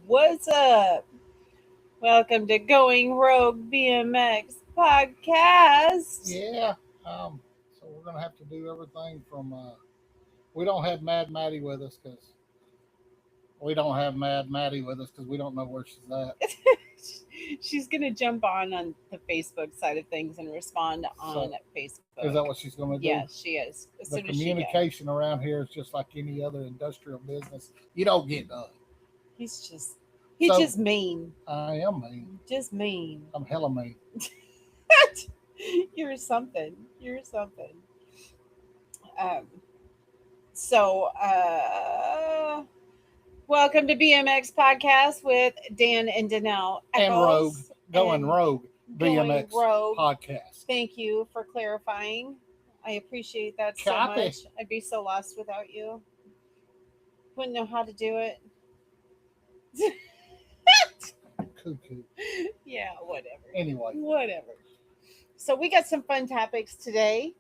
What's up? Welcome to Going Rogue BMX Podcast. Yeah. So we're gonna have to do everything from. We don't have Mad Maddie with us because we don't know where she's at. She's going to jump on the Facebook side of things and respond on So Facebook. is that what she's gonna Yes, do? she is. As soon The as she can. communication around here is just like any other industrial business. You don't get done. He's So just mean. I am mean. Just mean. I'm hella mean. You're something. You're something. Um, so, welcome to BMX Podcast with Dan and Danelle And Rogue, Eccles. going and Rogue Going BMX Rogue. podcast. Thank you for clarifying. I appreciate that so Copy. much. I'd be so lost without you. Wouldn't know how to do it. Cuckoo. Yeah, whatever. Anyway, Whatever. So we got some fun topics today.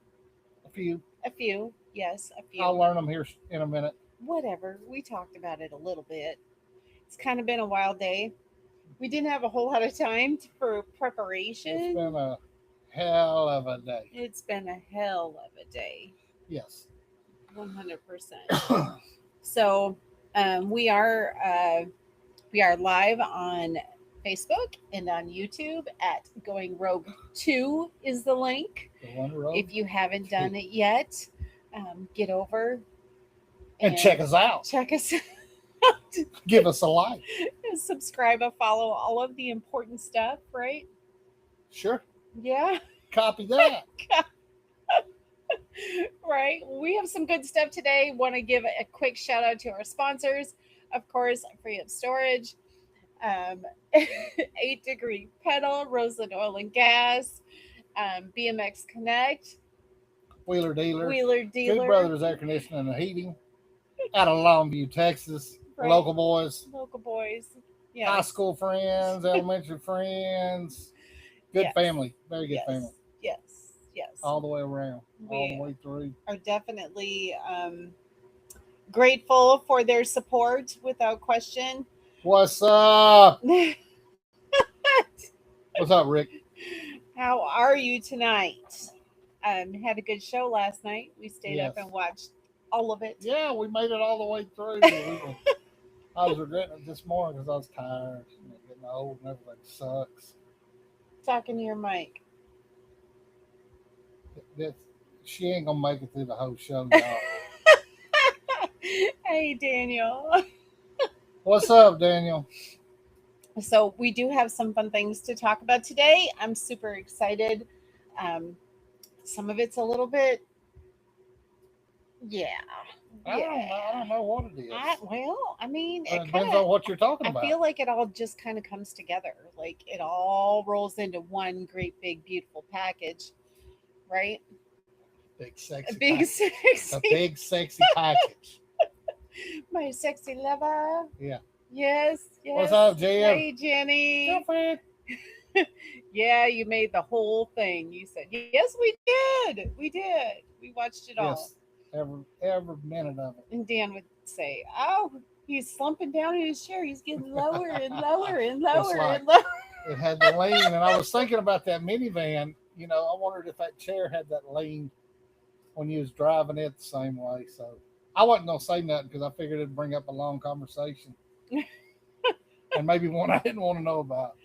a few. A few. Yes, a few. I'll learn them here in a minute. Whatever. We talked about it a little bit. It's kind of been a wild day. We didn't have a whole lot of time for It's preparation. been a hell of a day. It's been a hell of a day. Yes. 100%. So we are live on Facebook and on YouTube at Going Rogue 2 is the link. The one road. If you haven't done it yet, get over And check us out. Check us out. Give us a like. Subscribe and follow all of the important stuff, right? Sure. Yeah. Copy that. Right. We have some good stuff today. Want to give a quick shout out to our sponsors. Of course, Free Up Storage, 8 Degree Pedal, Roseland Oil and Gas, BMX Connect, Wheeler Dealer. Wheeler Dealer, Good Brothers Air Conditioning and Heating. Out of Longview, Texas. Right. Local boys. Local boys. High Yeah. school friends. Elementary friends. Good Yes. family. Very good Yes. family. Yes. Yes. All the way around. All We- the way through. Are definitely grateful for their support without question. What's up? What's up, Rick? How are you tonight? Had a good show last night. We stayed up Yes. and watched all of it. Yeah, we made it all the way through. I was regretting it this morning because I was tired. Getting old and everything sucks. Talking to your mic. She ain't gonna make it through the whole show, y'all. Hey, Daniel. What's up, Daniel? So we do have some fun things to talk about today. I'm super excited. Some of it's a little bit, yeah. I don't know what it is. I mean, It it depends kind on of. what you're talking I about. feel like it all just kind of comes together. Like it all rolls into one great, big, beautiful package, right? Big A sexy. big, package. sexy, A big sexy package. my sexy lover. Yeah. Yes. Yes. What's up, Jen? Hey, Jenny. Girlfriend. Yeah, you made the whole thing. You said, yes, we did. We did. We watched it all. Yes. Every minute of it. And Dan would say, oh, he's slumping down in his chair. He's getting lower and lower and lower like- and lower. It had the lean, and I was thinking about that minivan. You know, I wondered if that chair had that lean when you was driving it the same way. So I wasn't gonna say nothing because I figured it'd bring up a long conversation, and maybe one I didn't want to know about.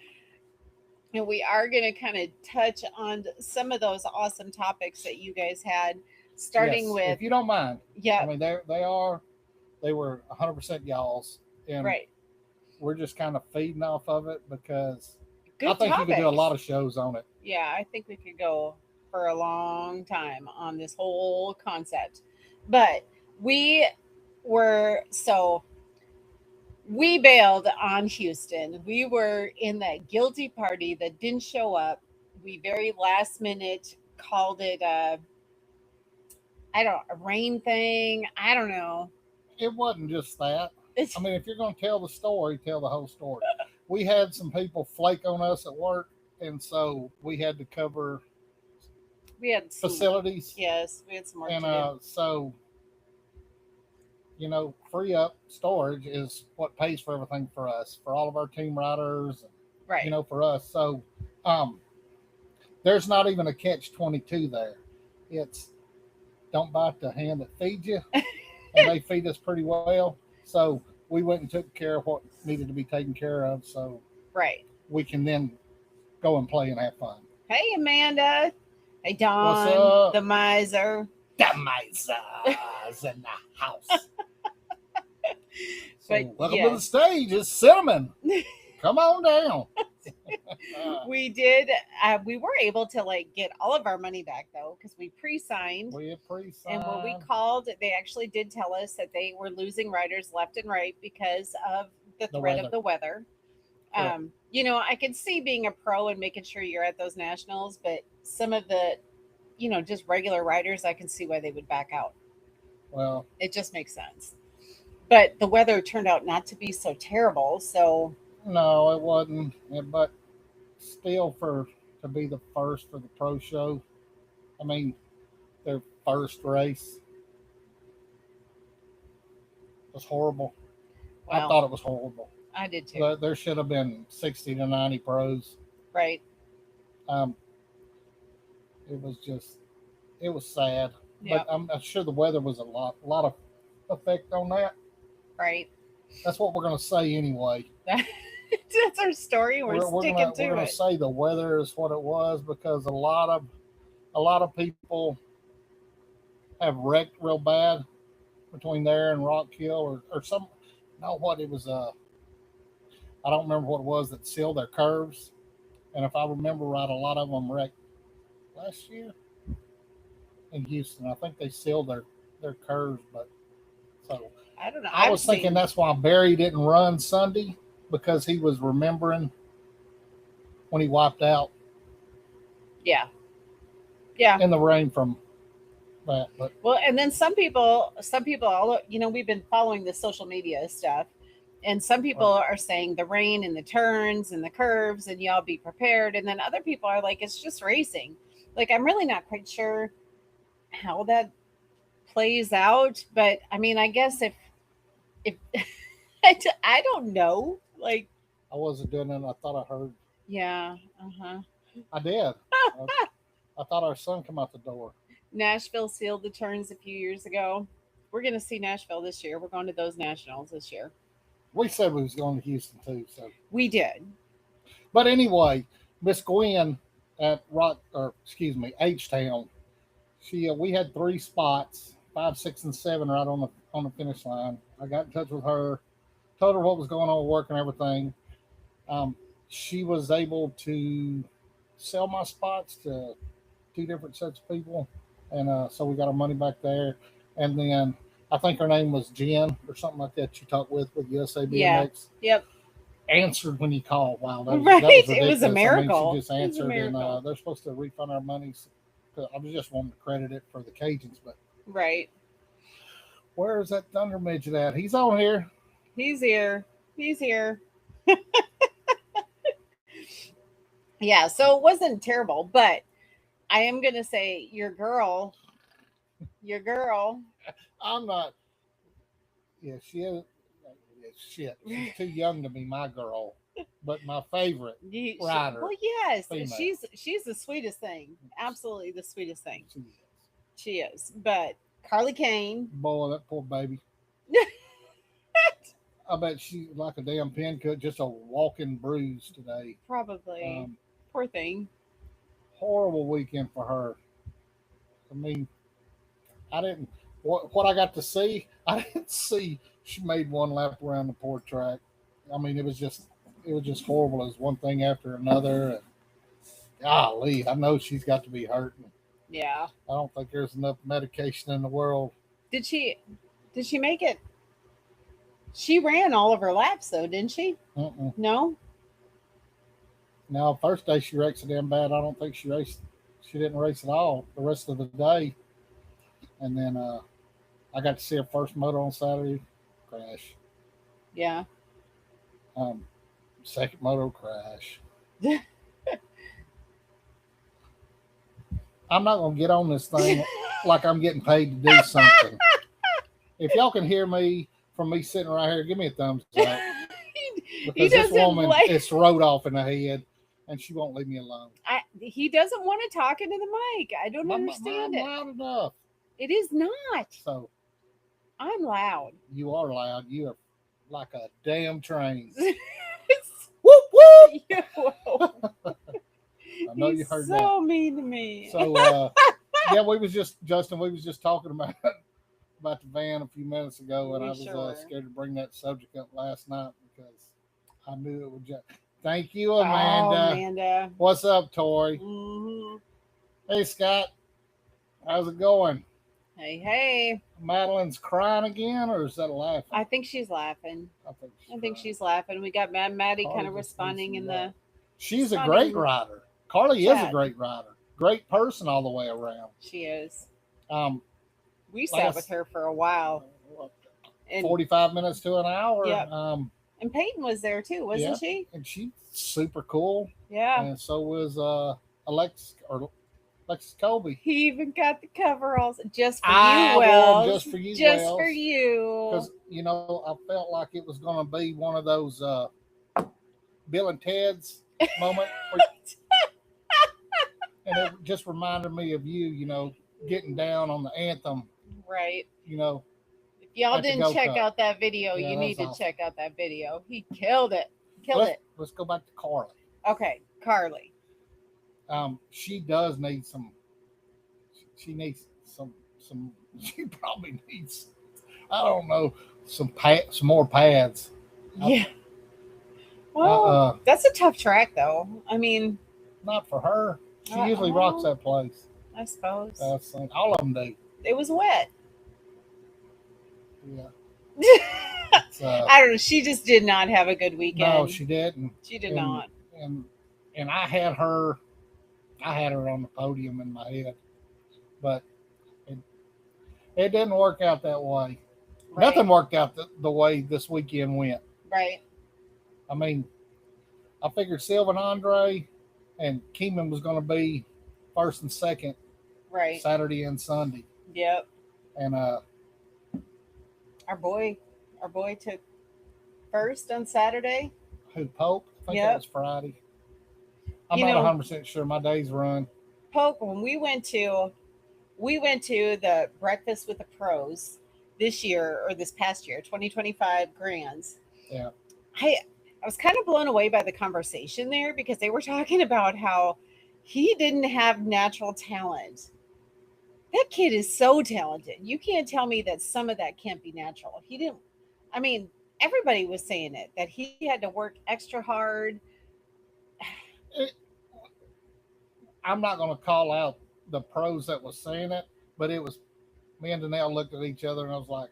And we are going to kind of touch on some of those awesome topics that you guys had, starting Yes, with, if you don't mind. yeah, I mean, they were 100% y'all's, and right. we're just kind of feeding off of it because Good I think you could do a topics. lot of shows on it. Yeah, I think we could go for a long time on this whole concept. But we bailed on Houston. We were in that guilty party that didn't show up. We very last minute called it a rain thing. I don't know. It wasn't just that. It's, I mean, if you're going to tell the story, tell the whole story. We had some people flake on us at work, and so we had to cover we had some, facilities. yes, we had some work And to do. so free up storage is what pays for everything for us, for all of our team riders, Right. for us. So um, there's not even a catch 22 there. It's don't bite the hand that feeds you, and they feed us pretty well. So we went and took care of what needed to be taken care of, so Right. we can then go and play and have fun. Hey, Amanda. Hey, Don. What's up? The miser. The miser's in the house. So But, welcome yes. to the stage. It's Cinnamon. Come on down. We did. We were able to get all of our money back though, because we pre-signed. We have pre-signed. And when we called, they actually did tell us that they were losing riders left and right because of the threat of the weather. Yeah. I could see being a pro and making sure you're at those nationals, but some of the, just regular riders, I can see why they would back out. Well, it just makes sense. But the weather turned out not to be so terrible. So no, it wasn't. But still, to be the first for the pro show, I mean, their first race was horrible. Wow. I thought it was horrible. I did too. There should have been 60 to 90 pros. Right. It was sad. Yeah. But I'm sure the weather was a lot of effect on that. Right. That's what we're going to say anyway. That's our story. We're sticking to it. We're going to say the weather is what it was, because a lot of people have wrecked real bad between there and Rock Hill or some. No, what it was. I don't remember what it was that sealed their curves, and if I remember right, a lot of them wrecked last year in Houston. I think they sealed their curves, but so I don't know. I was thinking that's why Barry didn't run Sunday, because he was remembering when he wiped out. Yeah. Yeah. In the rain from that. But well, and then some people, all we've been following the social media stuff, and some people are saying the rain and the turns and the curves, and y'all be prepared. And then other people are like, it's just racing. I'm really not quite sure how that plays out, but I mean, I guess if I don't know, I wasn't doing it. I thought I heard. Yeah. I did. I thought our son come out the door. Nashville sealed the turns a few years ago. We're going to see Nashville this year. We're going to those nationals this year. We said we was going to Houston too, so we did. But anyway, Miss Gwen at H-Town, we had 3 spots, 5, 6, and 7 right on the finish line. I got in touch with her, told her what was going on with work and everything. She was able to sell my spots to 2 different sets of people, and so we got our money back there. And then I think her name was Jen or something like that. You talked with USA BMX. Yeah. Yep. Answered when you called. Wow, that was ridiculous. It was a miracle. I mean, she just answered, and they're supposed to refund our money. I was just wanting to credit it for the Cajuns, but right. Where is that Thunder Midget at? He's on here. He's here. Yeah, so it wasn't terrible, but I am going to say your girl. I'm not. Yeah, she is. Shit, she's too young to be my girl, but my favorite rider. Well, yes, female. she's the sweetest thing. Absolutely the sweetest thing. She is. But Carly Kane. Boy, that poor baby. I bet she's like a damn pin cut, just a walking bruise today. Probably. Poor thing. Horrible weekend for her. I mean, what I got to see, I didn't see she made one lap around the port track. I mean, it was just horrible. It was one thing after another. And golly, I know she's got to be hurting. Yeah. I don't think there's enough medication in the world. Did she make it? She ran all of her laps though, didn't she? No. No, first day she raced so damn bad. I don't think she didn't race at all the rest of the day. And then I got to see her first moto on Saturday. Crash. Yeah. Second moto crash. I'm not gonna get on this thing like I'm getting paid to do something. if y'all can hear me from me sitting right here, give me a thumbs up. he Because this doesn't woman, like. it's rode off in the head, and she won't leave me alone. He doesn't want to talk into the mic. I don't understand I'm it. loud enough. It is not. So I'm loud. you are loud. You are like a damn train. It's- Whoop whoop. I know you He's heard so mean to me. So yeah, we was just talking about the van a few minutes ago, and We I was sure were. scared to bring that subject up last night because I knew it would just. Thank you, Oh, Amanda. Amanda. What's up, Tori? Mhm. Hey, Scott. How's it going? Hey. Madeline's crying again, or is that laughing? I think she's laughing. I think I think crying. she's laughing. We got Maddie Carly kind of just responding needs in some the. love. She's a responding great in the rider. Carly is a chat. great rider. Great person all the way around. She is. Um, We Like I sat with her for a while. And 45 minutes to an hour. Yep. Um, and Peyton was there too, wasn't Yeah. she? and she's super cool. Yeah. And so was Alexis Colby. He even got the coveralls just for I you, wore 'em Wells. just for you, Just Wells. for you. Because, I felt like it was going to be one of those Bill and Ted's moment. And it just reminded me of you, getting down on the anthem, Right. If y'all At the didn't Gold check Cup. out that video, Yeah, you that need was to awesome. check out that video. He killed it. Killed it. Let's go back to Carly. Okay, Carly. She does need some. She needs some. She probably needs. I don't know. Some more pads. Yeah. Well, that's a tough track, though. I mean, Not for her. She Uh, usually rocks that place. I suppose That's the thing. All of them do. it was wet. Yeah. I It's, don't know. She just did not have a good weekend. no, she didn't. She did and- not. And I had her. On the podium in my head, but it didn't work out that way. Right. Nothing worked out the way this weekend went. Right. I mean, I figured Sylvan Andre and Keeman was going to be first and second Right. Saturday and Sunday, Yep. and Our boy took first on Saturday. who Pope? I think Yep. that was Friday. I'm You not know- 100% sure. My days run. Pope, when we went to the Breakfast with the Pros this year or this past year, 2025 Grands. Yeah. I was kind of blown away by the conversation there because they were talking about how he didn't have natural talent. That kid is so talented. You can't tell me that some of that can't be natural. He didn't. I mean, everybody was saying it that he had to work extra hard. I'm not going to call out the pros that was saying it, but it was me and Danelle looked at each other and I was like,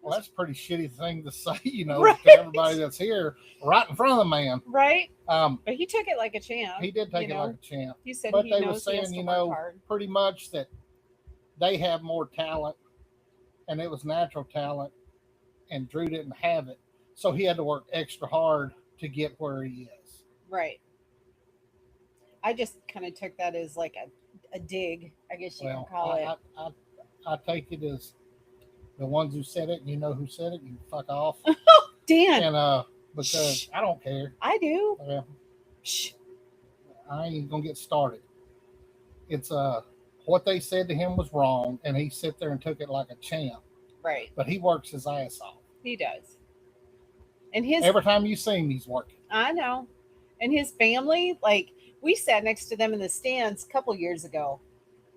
well, that's a pretty shitty thing to say, Right. to everybody that's here right in front of the man. Right? But But he took it like a champ. he did take you it know. like a champ. He said But he they knows was he has saying, to work hard. pretty much that they have more talent and it was natural talent and Drew didn't have it. So he had to work extra hard to get where he is. Right. I just kind of took that as like a dig, I guess you Well, can call it. I take it as the ones who said it, and you know who said it, you fuck off. Dan, And because I don't care. I do. Well, Shh. I ain't gonna get started. It's what they said to him was wrong, and he sit there and took it like a champ. Right. But he works his ass off. He does. And his Every time you see him, he's working. I know. And his family, like we sat next to them in the stands a couple years ago.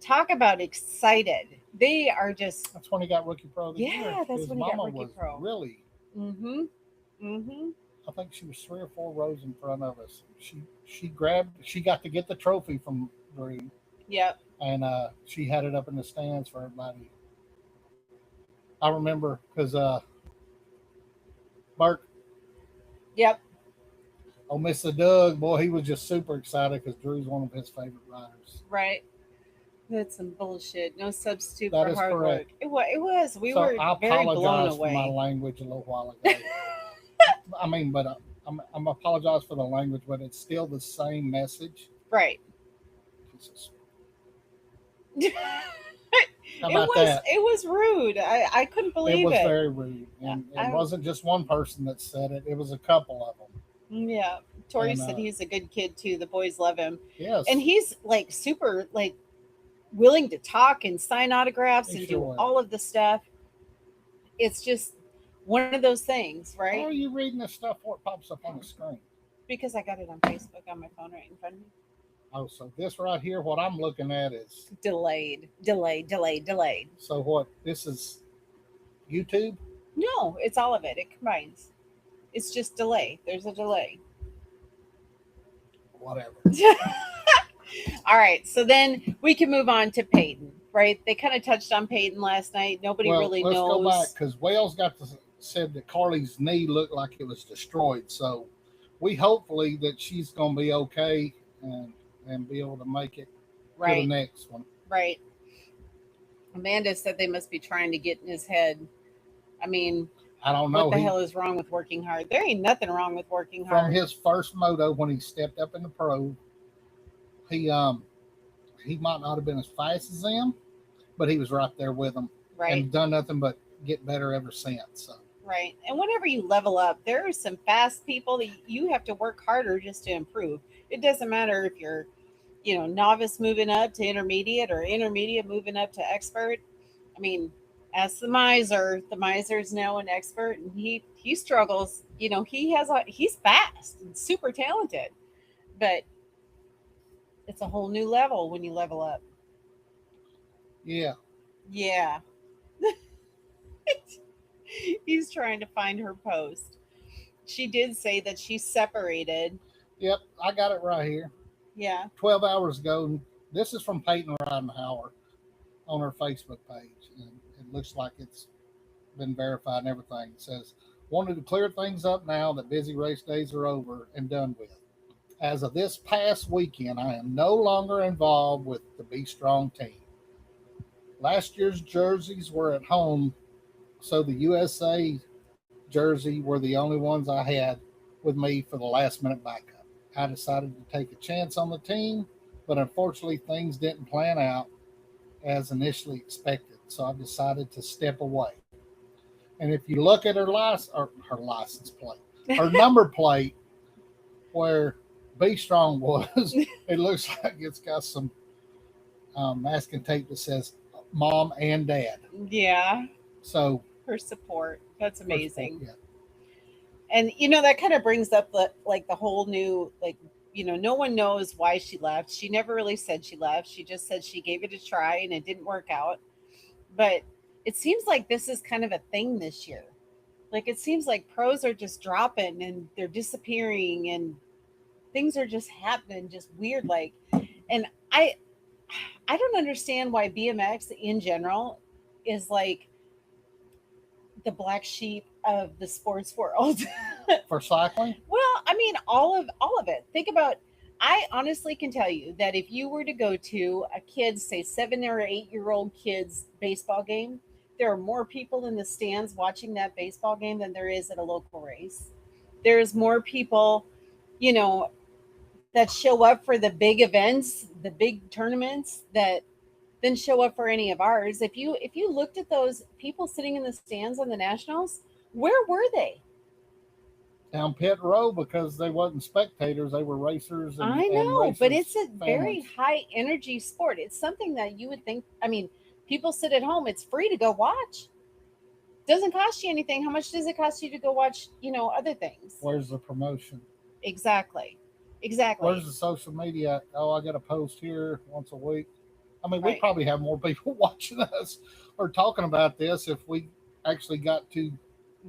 Talk about excited. They are just That's when he got Rookie Pro of the Yeah, Year. that's His when he got mama Rookie was Pro. Really, mm-hmm. Mm-hmm. I think she was 3 or 4 rows in front of us. She got to get the trophy from Drew, Yep. and she had it up in the stands for everybody. I remember because Burke, Yep. oh, Mr. Doug, boy, he was just super excited because Drew's one of his favorite riders. Right. That's some bullshit. No substitute That for is hard correct. work. It was. We So were I very blown apologize for my away. language a little while ago. I mean, but I'm apologize for the language, but it's still the same message. Right. Jesus. How about that? It was rude. I couldn't believe It was it. very rude, and it wasn't just one person that said it. It was a couple of them. Yeah. Tori And said he's a good kid too. The boys love him. yes, And he's like super like willing to talk and sign autographs he and sure do will. all of the stuff. It's just one of those things, How right? are you reading this stuff before it pops up on the screen? Because I got it on Facebook on my phone right in front of me. Oh, so this right here, what I'm looking at is Delayed, delayed, delayed, delayed. so what? This is YouTube. No, it's all of it. It combines. It's just delay. There's a delay. Whatever. All right. So then we can move on to Peyton, right? They kind of touched on Peyton last night. Nobody Well, really let's knows. go back because Wales said that Carly's knee looked like it was destroyed. So we hopefully that she's going to be okay and be able to make it to the Right. next one. Right. Amanda said they must be trying to get in his head. I mean, I don't know. what the hell is wrong with working hard? There ain't nothing wrong with working From hard. his first moto when he stepped up in the pro, he might not have been as fast as them, but he was right there with them Right. and done nothing but get better ever since. So Right. And whenever you level up, there are some fast people that you have to work harder just to improve. It doesn't matter if you're, novice moving up to intermediate or intermediate moving up to expert. I mean, ask the miser. The miser's now an expert and he struggles. He's fast and super talented. But it's a whole new level when you level up. yeah, Yeah. He's trying to find her post. She did say that she's separated. yep, I got it right here. Yeah. 12 hours ago. This is from Peyton Ridenhour on her Facebook page, and it looks like it's been verified and everything. It says, wanted to clear things up now that busy race days are over and done with. As of this past weekend, I am no longer involved with the Be Strong team. Last year's jerseys were at home, so the USA jersey were the only ones I had with me for the last minute backup. I decided to take a chance on the team, but unfortunately things didn't plan out as initially expected, so I decided to step away. And if you look at her license plate, her number plate, where Be Strong was, it looks like it's got some masking tape that says Mom and Dad. Yeah. So Her support. That's amazing. yeah. And that kind of brings up the whole new no one knows why she left. She never really said she left. She just said she gave it a try and it didn't work out. But it seems like this is kind of a thing this year. Like it seems like pros are just dropping and they're disappearing and things are just happening just weird like. And I don't understand why BMX in general is like the black sheep of the sports world. For cycling, Well, I mean, all of it. Think about. I honestly can tell you that if you were to go to a kid's, say 7 or 8 year old kid's baseball game, there are more people in the stands watching that baseball game than there is at a local race. There's more people, you know, that show up for the big events, the big tournaments that than show up for any of ours. If you looked at those people sitting in the stands on the nationals, where were they? down pit row because they wasn't spectators; they were racers. I And know, but racers' it's a very families. high energy sport. It's something that you would think, I mean, people sit at home, it's free to go watch. Doesn't cost you anything. How much does it cost you to go watch, other things? Where's the promotion? Exactly. Exactly. Where's the social media? Oh, I got a post here once a week. I mean, we Right. probably have more people watching us or talking about this if we actually got to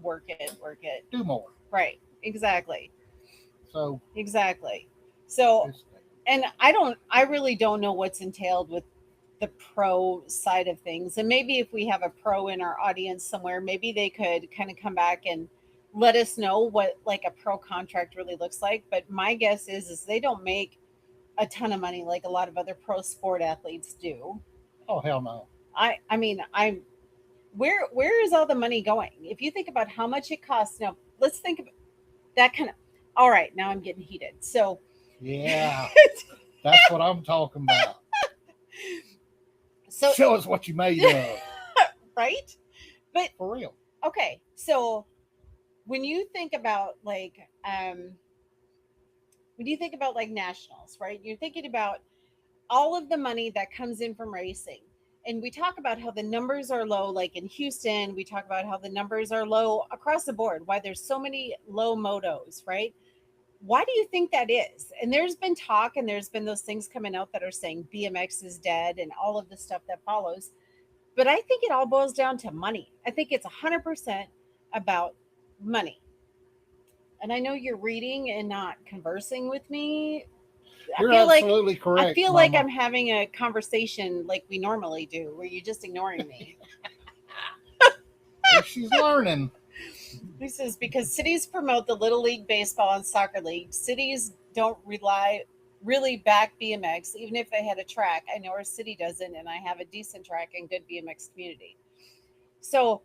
Work it. do more. Right. Exactly. So Exactly. So, it's, and I really don't know what's entailed with the pro side of things. And maybe if we have a pro in our audience somewhere, maybe they could kind of come back and let us know what like a pro contract really looks like. But my guess is they don't make a ton of money like a lot of other pro sport athletes do. oh hell no. I mean, I'm where is all the money going? If you think about how much it costs, now let's think of that kind of. All right, now I'm getting heated. So Yeah, that's what I'm talking about. So Show us what you made of. right? But For real. okay, so when you think about when you think about like nationals, right? You're thinking about all of the money that comes in from racing. And we talk about how the numbers are low, like in Houston. We talk about how the numbers are low across the board, why there's so many low motos, right? Why do you think that is? And there's been talk and there's been those things coming out that are saying BMX is dead and all of the stuff that follows. But I think it all boils down to money. I think it's 100% about money. And I know you're reading and not conversing with me. I You're feel like absolutely correct. I feel like Mama. I'm having a conversation like we normally do, where you're just ignoring me. She's learning. This is because cities promote the Little League Baseball and Soccer League. Cities don't really back BMX, even if they had a track. I know our city doesn't, and I have a decent track and good BMX community. So,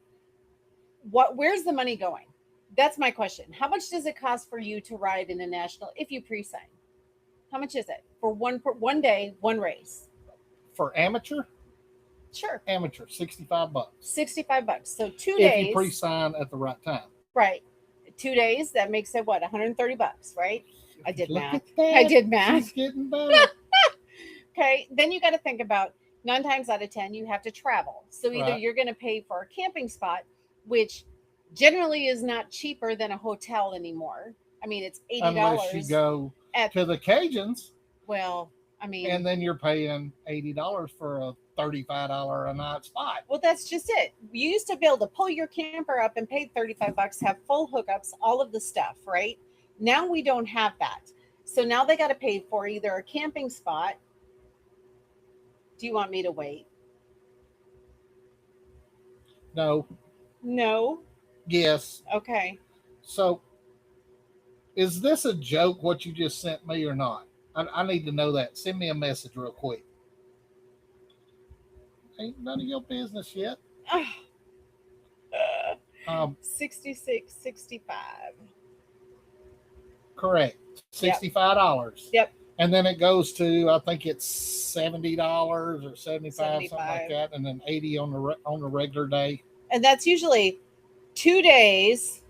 where's the money going? That's my question. How much does it cost for you to ride in a national if you pre-sign? How much is it for one day, one race? For amateur, Sure. 65 bucks. $65. So 2 If days. you pre-sign at the right time. Right. 2 days, that makes it what, $130, right? I did Look math. at that. I did math. She's getting better. Okay. Then you got to think about 9 times out of 10, you have to travel. So either Right. you're going to pay for a camping spot, which generally is not cheaper than a hotel anymore. I mean, it's $80. Unless you go to the Cajuns, Well, I mean, and then you're paying $80 for a $35 a night spot. well, that's just it. You used to be able to pull your camper up and pay $35, have full hookups, all of the stuff, right? Now we don't have that. So now they got to pay for either a camping spot. Do you want me to wait? No. No. Yes. Okay. So, is this a joke, what you just sent me, or not? I need to know that. Send me a message real quick. Ain't none of your business yet. 66, 65. Correct. $65. Yep. And then it goes to, I think it's $70 or 75, something like 75. that, and then 80 on the regular day. And that's usually 2 days,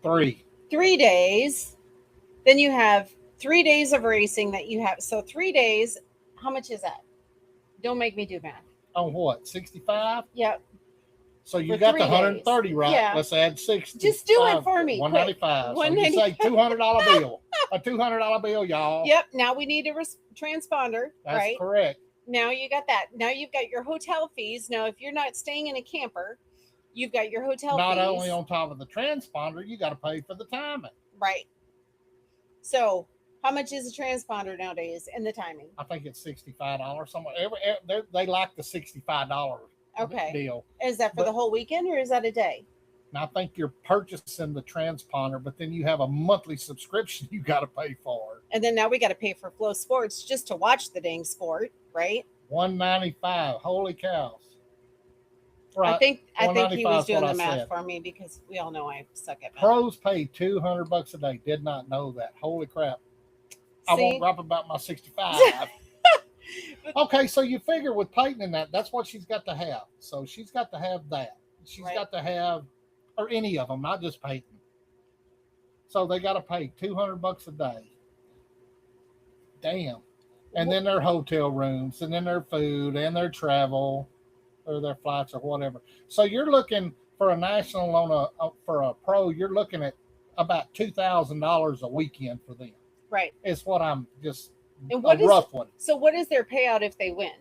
3 days. Then you have 3 days of racing that you have. So 3 days, how much is that? Don't make me do math. on what? 65? Yep. So you For got 3 the 130 right. Yeah. Let's add 60. Just do it for me, quick. 195. So you say $200 bill. A $200 bill, y'all. Yep. Now we need a transponder, That's right? correct. Now you got that. Now you've got your hotel fees. Now, if you're not staying in a camper, you've got your hotel Not fees. only on top of the transponder, you got to pay for the timing. Right. So, how much is a transponder nowadays and the timing? I think it's $65 somewhere. They like the $65 Okay. deal. Is that for the whole weekend or is that a day? And I think you're purchasing the transponder, but then you have a monthly subscription you got to pay for. And then now we got to pay for Flow Sports just to watch the dang sport, right? $195. Holy cows! Right. I think he was $195 doing what the I math said. for me because we all know I suck at math. Pros pay $200 a day. Did not know that. Holy crap! I See? won't rap about my 65. Okay, so you figure with Peyton and that's what she's got to have. So she's got to have that. She's Right. got to have, or any of them, not just Peyton. So they got to pay $200 a day. Damn. And then their hotel rooms, and then their food, and their travel, or their flights, or whatever. So you're looking for a national for a pro. You're looking at about $2,000 a weekend for them. Right. It's what I'm just And what a is rough one. So what is their payout if they win?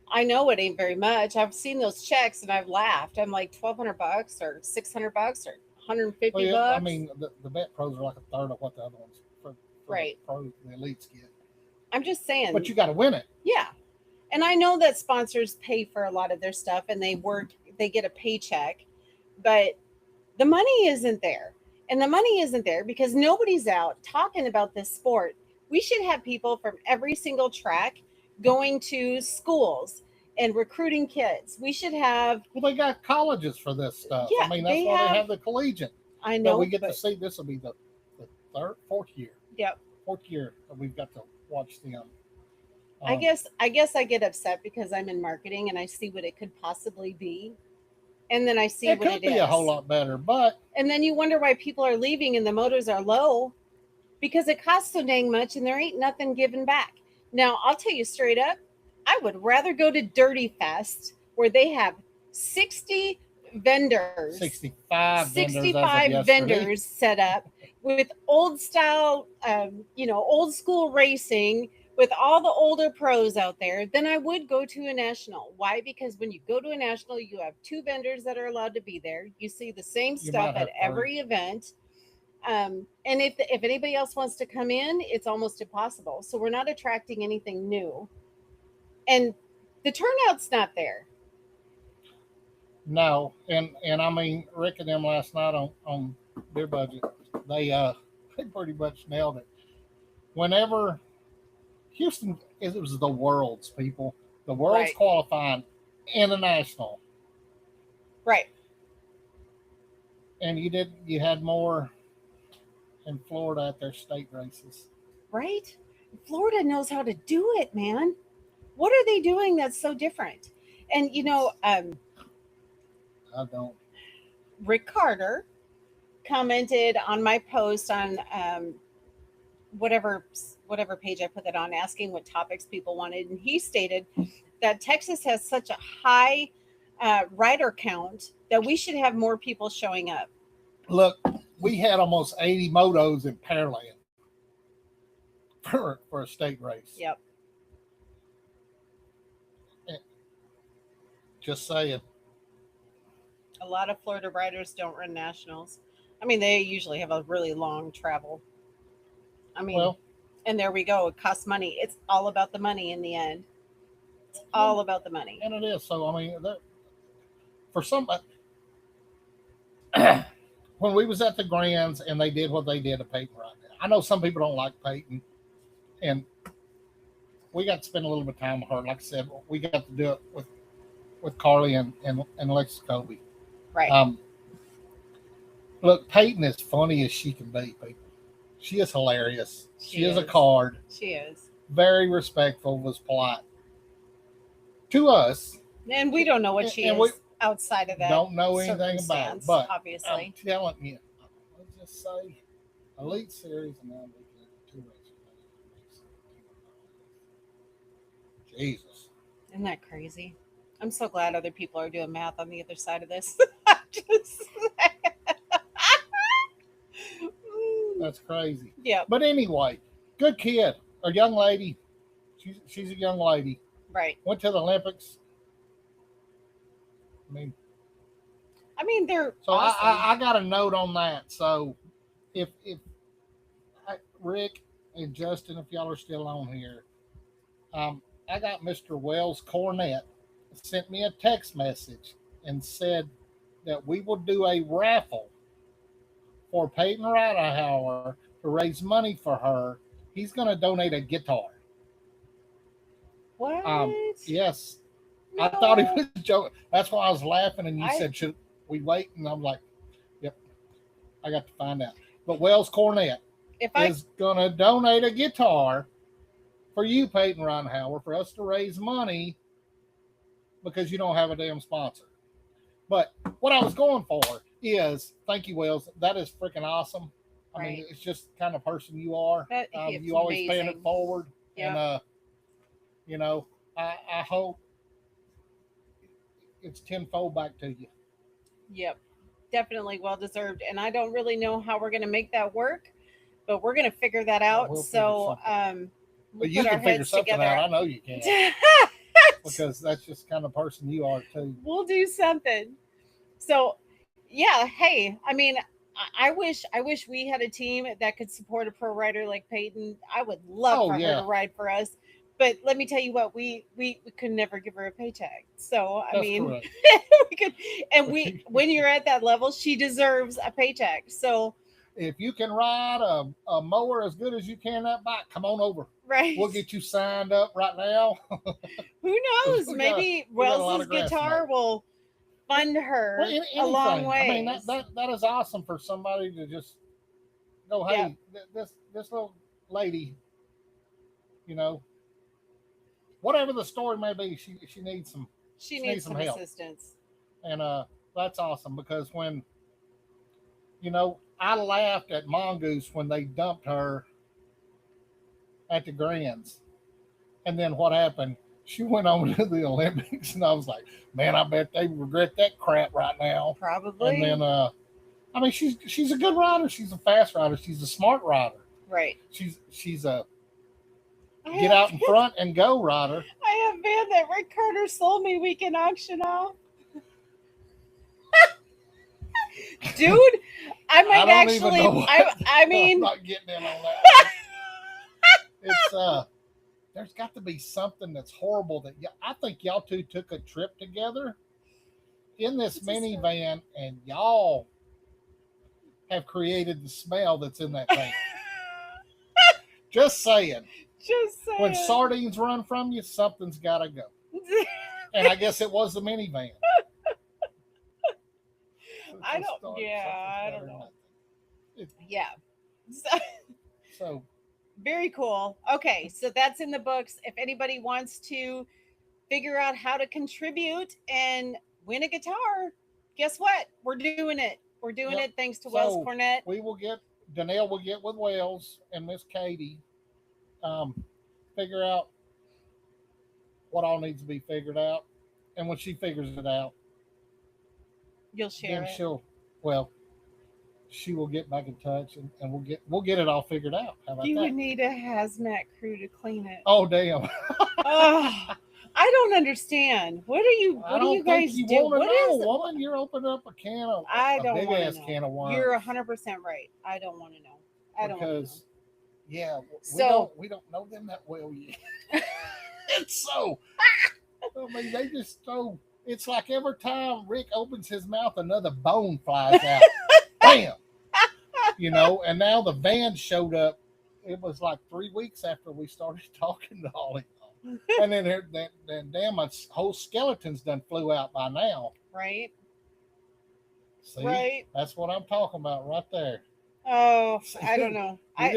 I know it ain't very much. I've seen those checks and I've laughed. I'm like $1,200 or $600 or $150. Well, yeah, I mean, the bet pros are like a third of what the other ones for Right. the elites get. I'm just saying. But you got to win it. Yeah. And I know that sponsors pay for a lot of their stuff and they get a paycheck, but the money isn't there. And the money isn't there because nobody's out talking about this sport. We should have people from every single track going to schools and recruiting kids. We should have. Well, they got colleges for this stuff. Yeah, I mean, that's they why have- they have the collegiate. I know. But we get to see this will be the fourth year. Yep. 4th year that we've got to watch them. I guess I get upset because I'm in marketing and I see what it could possibly be, and then I see It what could it be a whole is, lot better, but and then you wonder why people are leaving and the motors are low because it costs so dang much and there ain't nothing given back. Now, I'll tell you straight up, I would rather go to Dirty Fest where they have 60 vendors, 65 vendors as of 65 yesterday. vendors set up with old style, old school racing with all the older pros out there, then I would go to a national. Why? Because when you go to a national, you have two vendors that are allowed to be there. You see the same You stuff might at have three. every event. And if anybody else wants to come in, it's almost impossible. So we're not attracting anything new, and the turnout's not there. No, and I mean Rick and them last night on their budget, they they pretty much nailed it. Whenever Houston, it was the world's people, the world's Right, qualifying international, right, and you had more in Florida at their state races. right. Florida knows how to do it, man. What are they doing that's so different? And I don't. Rick Carter commented on my post on whatever whatever page I put that on, asking what topics people wanted, and he stated that Texas has such a high rider count that we should have more people showing up. Look, we had almost 80 motos in Pearland for a state race. Yep. Just saying. A lot of Florida riders don't run nationals. I mean, they usually have a really long travel. I mean, Well, and there we go. It costs money. It's all about the money in the end. It's all about the money. and it is. So I mean, for some, when we was at the Grands and they did what they did to Peyton right now, I know some people don't like Peyton, and we got to spend a little bit of time with her. Like I said, we got to do it with Carly and Alexis Kobe. Right. Look, Peyton is funny as she can be, people. She is hilarious. She is a is. card. She is. Very respectful, was polite to us. And we don't know what she And is outside of that. don't know anything about it, circumstance, but obviously. I'm telling you, let's just say Elite Series and now we can two races. Jesus. Isn't that crazy? I'm so glad other people are doing math on the other side of this. Just, That's crazy. yeah, But anyway, good kid. A young lady. She's a young lady. right. Went to the Olympics. I mean, they're So awesome. I got a note on that. So if Rick and Justin, if y'all are still on here, I got Mr. Wells Cornett sent me a text message and said that we will do a raffle for Peyton Riderhauer to raise money for her. He's going to donate a guitar. What? Yes, No. I thought he was joking. That's why I was laughing, and you I- said, "Should we wait?" And I'm like, "Yep." I got to find out. But Wells Cornett If I is going to donate a guitar for you, Peyton Ridenhour, for us to raise money because you don't have a damn sponsor. But what I was going for is, thank you, Wells. That is freaking awesome. I mean, Right. it's just the kind of person you are. it's You always paying it amazing. forward. Yeah. And, I hope it's tenfold back to you. Yep. Definitely well deserved. And I don't really know how we're going to make that work, but we're going to figure that out. we'll figure So, something we'll But you put our can figure heads something together. out. I know you can. Because that's just the kind of person you are, too. We'll do something. So, yeah. Hey, I mean, I wish we had a team that could support a pro rider like Peyton. I would love Oh, for her yeah. to ride for us. But let me tell you what, we could never give her a paycheck. So I That's mean, correct. we could, and we when you're at that level, she deserves a paycheck. So If you can ride a mower as good as you can that bike, come on over. right, We'll get you signed up right now. who knows? we got- Maybe we got a lot Wells's of grass guitar tonight. will fund her Well, a long anything. way. I mean, that is awesome for somebody to just go, hey, Yeah. this little lady, you know, whatever the story may be, she needs some She she needs needs some some help, assistance. and that's awesome because when I laughed at Mongoose when they dumped her at the Grands, and then what happened? She went on to the Olympics, and I was like, man, I bet they regret that crap right now. And Probably. then, I mean, she's a good rider. She's a fast rider. She's a smart rider. Right. She's a I get have out in front and go rider. I have van that Rick Carter sold me we can auction off. Dude, I I might don't even actually know. What, I I'm mean not getting in on that. It's there's got to be something that's horrible that I think y'all two took a trip together in this it's a story. minivan, and y'all have created the smell that's in that thing. Just saying. Just When saying. sardines run from you, something's got to go. And I guess it was the minivan. I don't know. Yeah. So, So very cool. Okay, so that's in the books. If anybody wants to figure out how to contribute and win a guitar, guess what? We're doing it. We're doing Yep. it thanks to Wells So Cornett. we will get Danielle will get with Wells and Miss Katie, figure out what all needs to be figured out, and when she figures it out, You'll share then it. she will get back in touch, and we'll get it all figured out. How about You that? would need a hazmat crew to clean it. Oh damn! Oh, I don't understand. What do you I don't think guys you do? want to What know, is it? woman. You're opening up a can of I a don't big want to ass know. can of worms. You're 100% right. I don't want to know. I don't want to know. Because yeah, So we don't know them that well yet. It's so. I mean, they just throw. It's like every time Rick opens his mouth, another bone flies out. Bam! And now the van showed up. It was like 3 weeks after we started talking to all of y'all. And then damn, my whole skeleton's done flew out by now. right, See, right. that's what I'm talking about right there. Oh, I don't know. You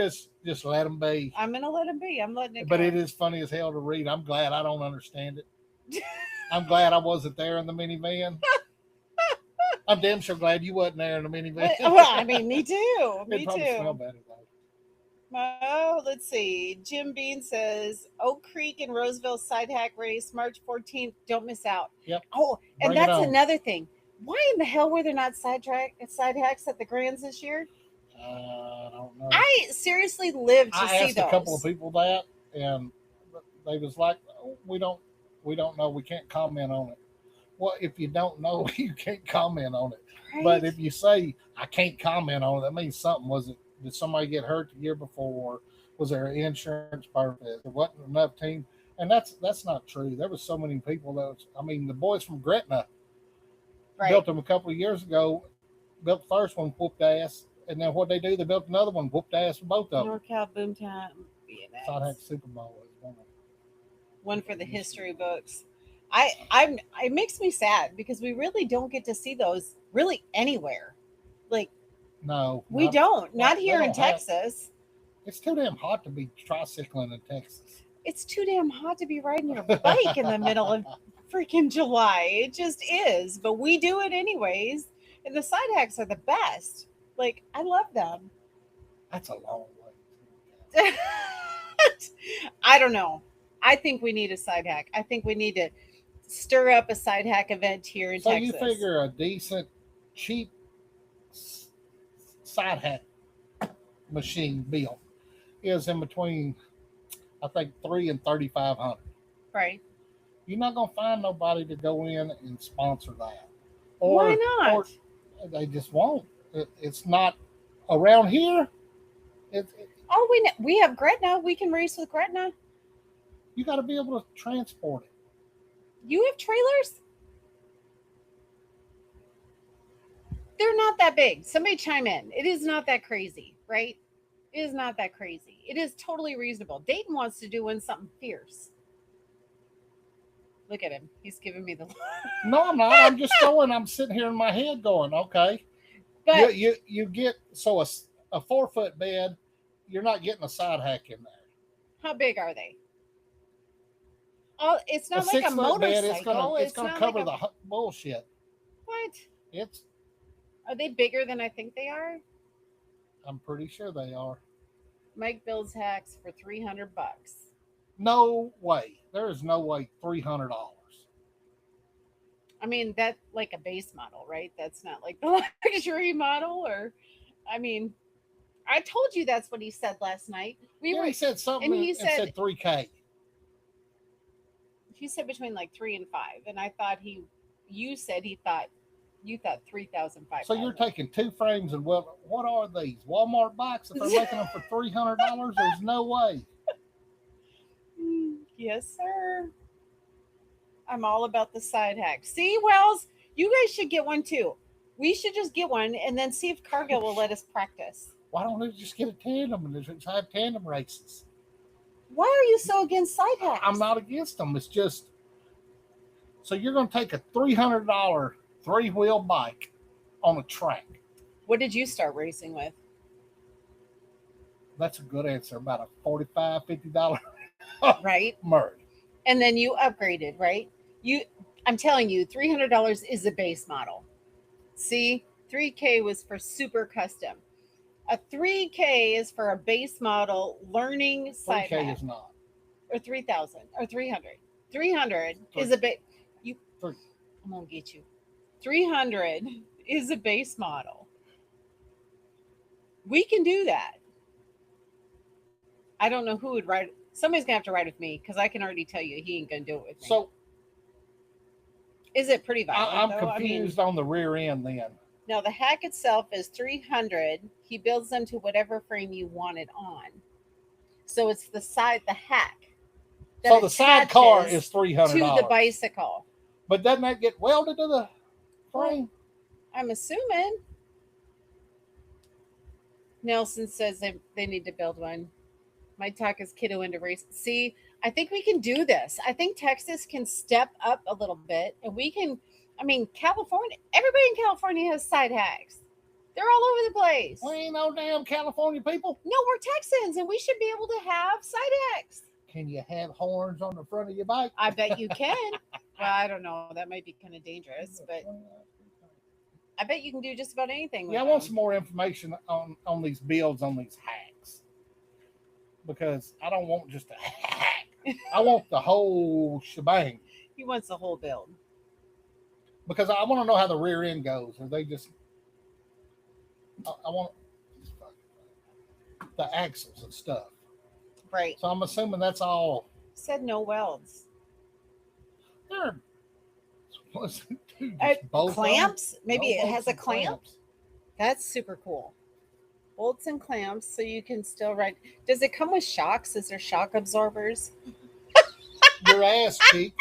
just let them be. I'm gonna let him be. I'm letting it But go. it is funny as hell to read. I'm glad I don't understand it. I'm glad I wasn't there in the minivan. I'm damn sure glad you wasn't there in the minivan. Well, I mean, me too. Me It probably smell too. better though. Oh, let's see. Jim Bean says Oak Creek and Roseville Side Hack Race, March 14th. Don't miss out. Yep. Oh, and Bring it that's on. another thing. Why in the hell were there not side hacks at the Grands this year? I don't know. I seriously lived to I see asked those. a couple of people that, and they was like, oh, we don't know. We can't comment on it. Well, if you don't know, you can't comment on it. Right? But if you say I can't comment on it, that means something. Was it? Did somebody get hurt the year before? Was there an insurance purpose? There wasn't enough team, and that's not true. There was so many people that was. I mean, the boys from Gretna built them a couple of years ago. Built the first one, whooped ass, and then what they do? They built another one, whooped ass for both of them. NorCal Boomtown BMX. Side Hack Super Bowl was One for the history books. It makes me sad because we really don't get to see those really anywhere. Like No, we don't. Not they here in don't have- Texas. It's too damn hot to be tricycling in Texas. It's too damn hot to be riding your bike in the middle of freaking July. It just is. But we do it anyways. And the side hacks are the best. Like, I love them. That's a long way. I don't know. I think we need a side hack. I think we need to stir up a side hack event here in So Texas. you figure a decent, cheap side hack machine bill is in between, I think, $300 and $3,500. Right. You're not gonna find nobody to go in and sponsor that. Why not? Or they just won't. It's not around here. Oh, we have Gretna. We can race with Gretna. You got to be able to transport it. You have trailers? They're not that big. Somebody chime in. It is not that crazy, right? It is not that crazy. It is totally reasonable. Dayton wants to do something fierce. Look at him. He's giving me the No, I'm not. I'm just going. I'm sitting here in my head going, okay. But you get so a 4-foot bed. You're not getting a side hack in there. how big are they? It's not a like a 6-foot bed, motorcycle. it's gonna not cover like the bullshit. what? It's Are they bigger than I think they are? I'm pretty sure they are. Mike builds hacks for $300. No way. There is no way $300. I mean, that like a base model, right? That's not like the luxury model, or I mean, I told you that's what he said last night. We Yeah, were, he said something and he and said said 3K. between like 3 and 5, and I thought you said you thought 3,500. So you're taking 2 frames and what are these? Walmart bikes? If they're making them for $300, there's no way. Yes, sir. I'm all about the side hack. See, Wells, you guys should get one too. We should just get one and then see if Cargill will let us practice. Why don't they just get a tandem and just have tandem races? Why are you so against side hacks? I'm not against them. It's just so you're going to take a $300 3-wheel bike on a track. What did you start racing with? That's a good answer. About a $45, $50 Right. Murray. And then you upgraded, right? I'm telling you, $300 is a base model. See, 3K was for super custom. A 3K is for a base model learning side 3K hack. is not. Or 3,000 or 300. 300 is a bit. I'm gonna get you. 300 is a base model. We can do that. I don't know who would ride. Somebody's gonna have to ride with me because I can already tell you he ain't gonna do it with me. So is it pretty violent? I'm though? confused on the rear end then. No, the hack itself is 300. He builds them to whatever frame you want it on. So it's the hack. that So the sidecar attaches is $300. to the bicycle. But doesn't that get welded to the frame? I'm assuming. Nelson says they need to build one. Might talk his kiddo into race. See, I think we can do this. I think Texas can step up a little bit, and we can. I mean, California. Everybody in California has side hacks. They're all over the place. We ain't no damn California people. No, we're Texans, and we should be able to have side hacks. Can you have horns on the front of your bike? I bet you can. Well, I don't know. That might be kind of dangerous, but I bet you can do just about anything. Yeah, I want some more information on these builds on these hacks, because I don't want just a hack. I want the whole shebang. He wants the whole build. Because I want to know how the rear end goes. Or they just, I want the axles and stuff. Right. So I'm assuming that's all. Said no welds. There. Clamps? Maybe No it has a bolts and clamp. clamps. That's super cool. Bolts and clamps so you can still ride. Does it come with shocks? Is there shock absorbers? Your ass cheek.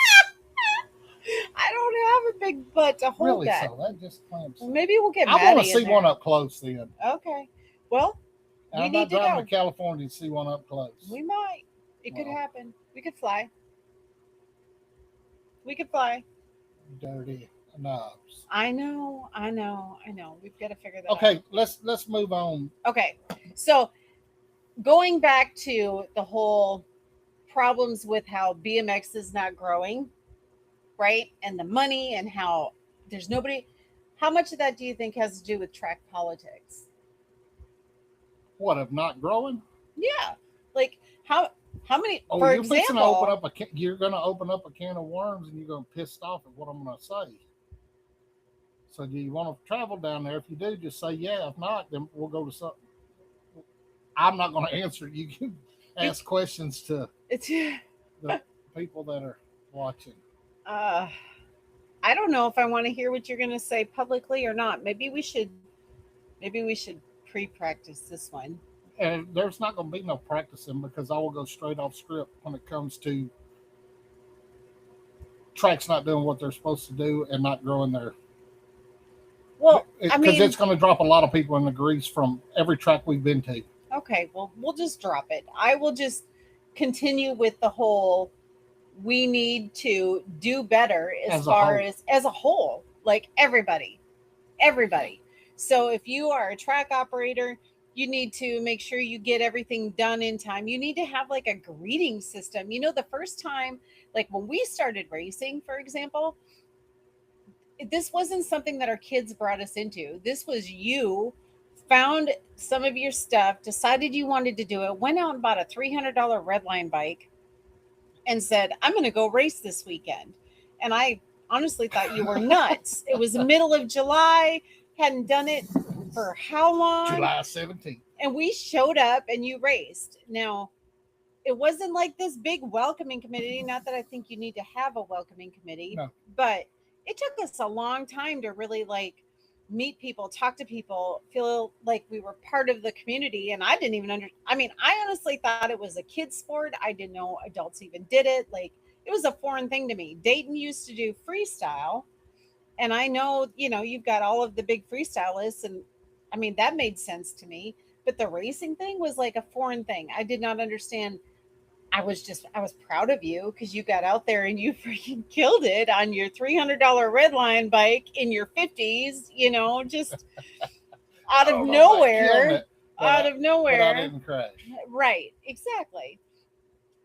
I don't have a big butt to hold Really? that. So that just clamps. Well, maybe we'll get I want Maddie to in see there. one up close then. Okay. Well, And we I'm not need to driving go. to California to see one up close. We might. It could Well. happen. We could fly. We could fly. Dirty knobs. I know. We've got to figure that out. Okay, let's move on. Okay. So going back to the whole problems with how BMX is not growing, right? And the money and how there's nobody. How much of that do you think has to do with track politics? What, of not growing? Yeah. Like how many, Oh, for you're fixing to example, open up you're going to open up a can of worms, and you're going to piss off at what I'm going to say. So do you want to travel down there? If you do, just say yeah. If not, then we'll go to something. I'm not going to answer. You can ask questions to it's the people that are watching. I don't know if I want to hear what you're going to say publicly or not. Maybe we should pre-practice this one. And there's not going to be no practicing, because I will go straight off script when it comes to tracks not doing what they're supposed to do and not growing their. Well, Because it's going to drop a lot of people in the grease from every track we've been to. okay, well, we'll just drop it. I will just continue with the whole we need to do better as a whole, like everybody. So if you are a track operator, You need to make sure you get everything done in time. You need to have like a greeting system. You know, the first time, like when we started racing, for example, this wasn't something that our kids brought us into. This was you found some of your stuff, decided you wanted to do it, went out and bought a $300 Redline bike and said, I'm going to go race this weekend. And I honestly thought you were nuts. It was the middle of July, hadn't done it for how long? July 17th. And we showed up and you raced. Now, it wasn't like this big welcoming committee. Not that I think you need to have a welcoming committee, No. but it took us a long time to really like meet people, talk to people, feel like we were part of the community. And I didn't even I honestly thought it was a kid's sport. I didn't know adults even did it. Like it was a foreign thing to me. Dayton used to do freestyle. And I know, you know, you've got all of the big freestylists. And I mean, that made sense to me. But the racing thing was like a foreign thing. I did not understand. I was proud of you because you got out there and you freaking killed it on your $300 Redline bike in your 50s, you know, just out of nowhere. Out of nowhere. But I didn't crash. Right, exactly.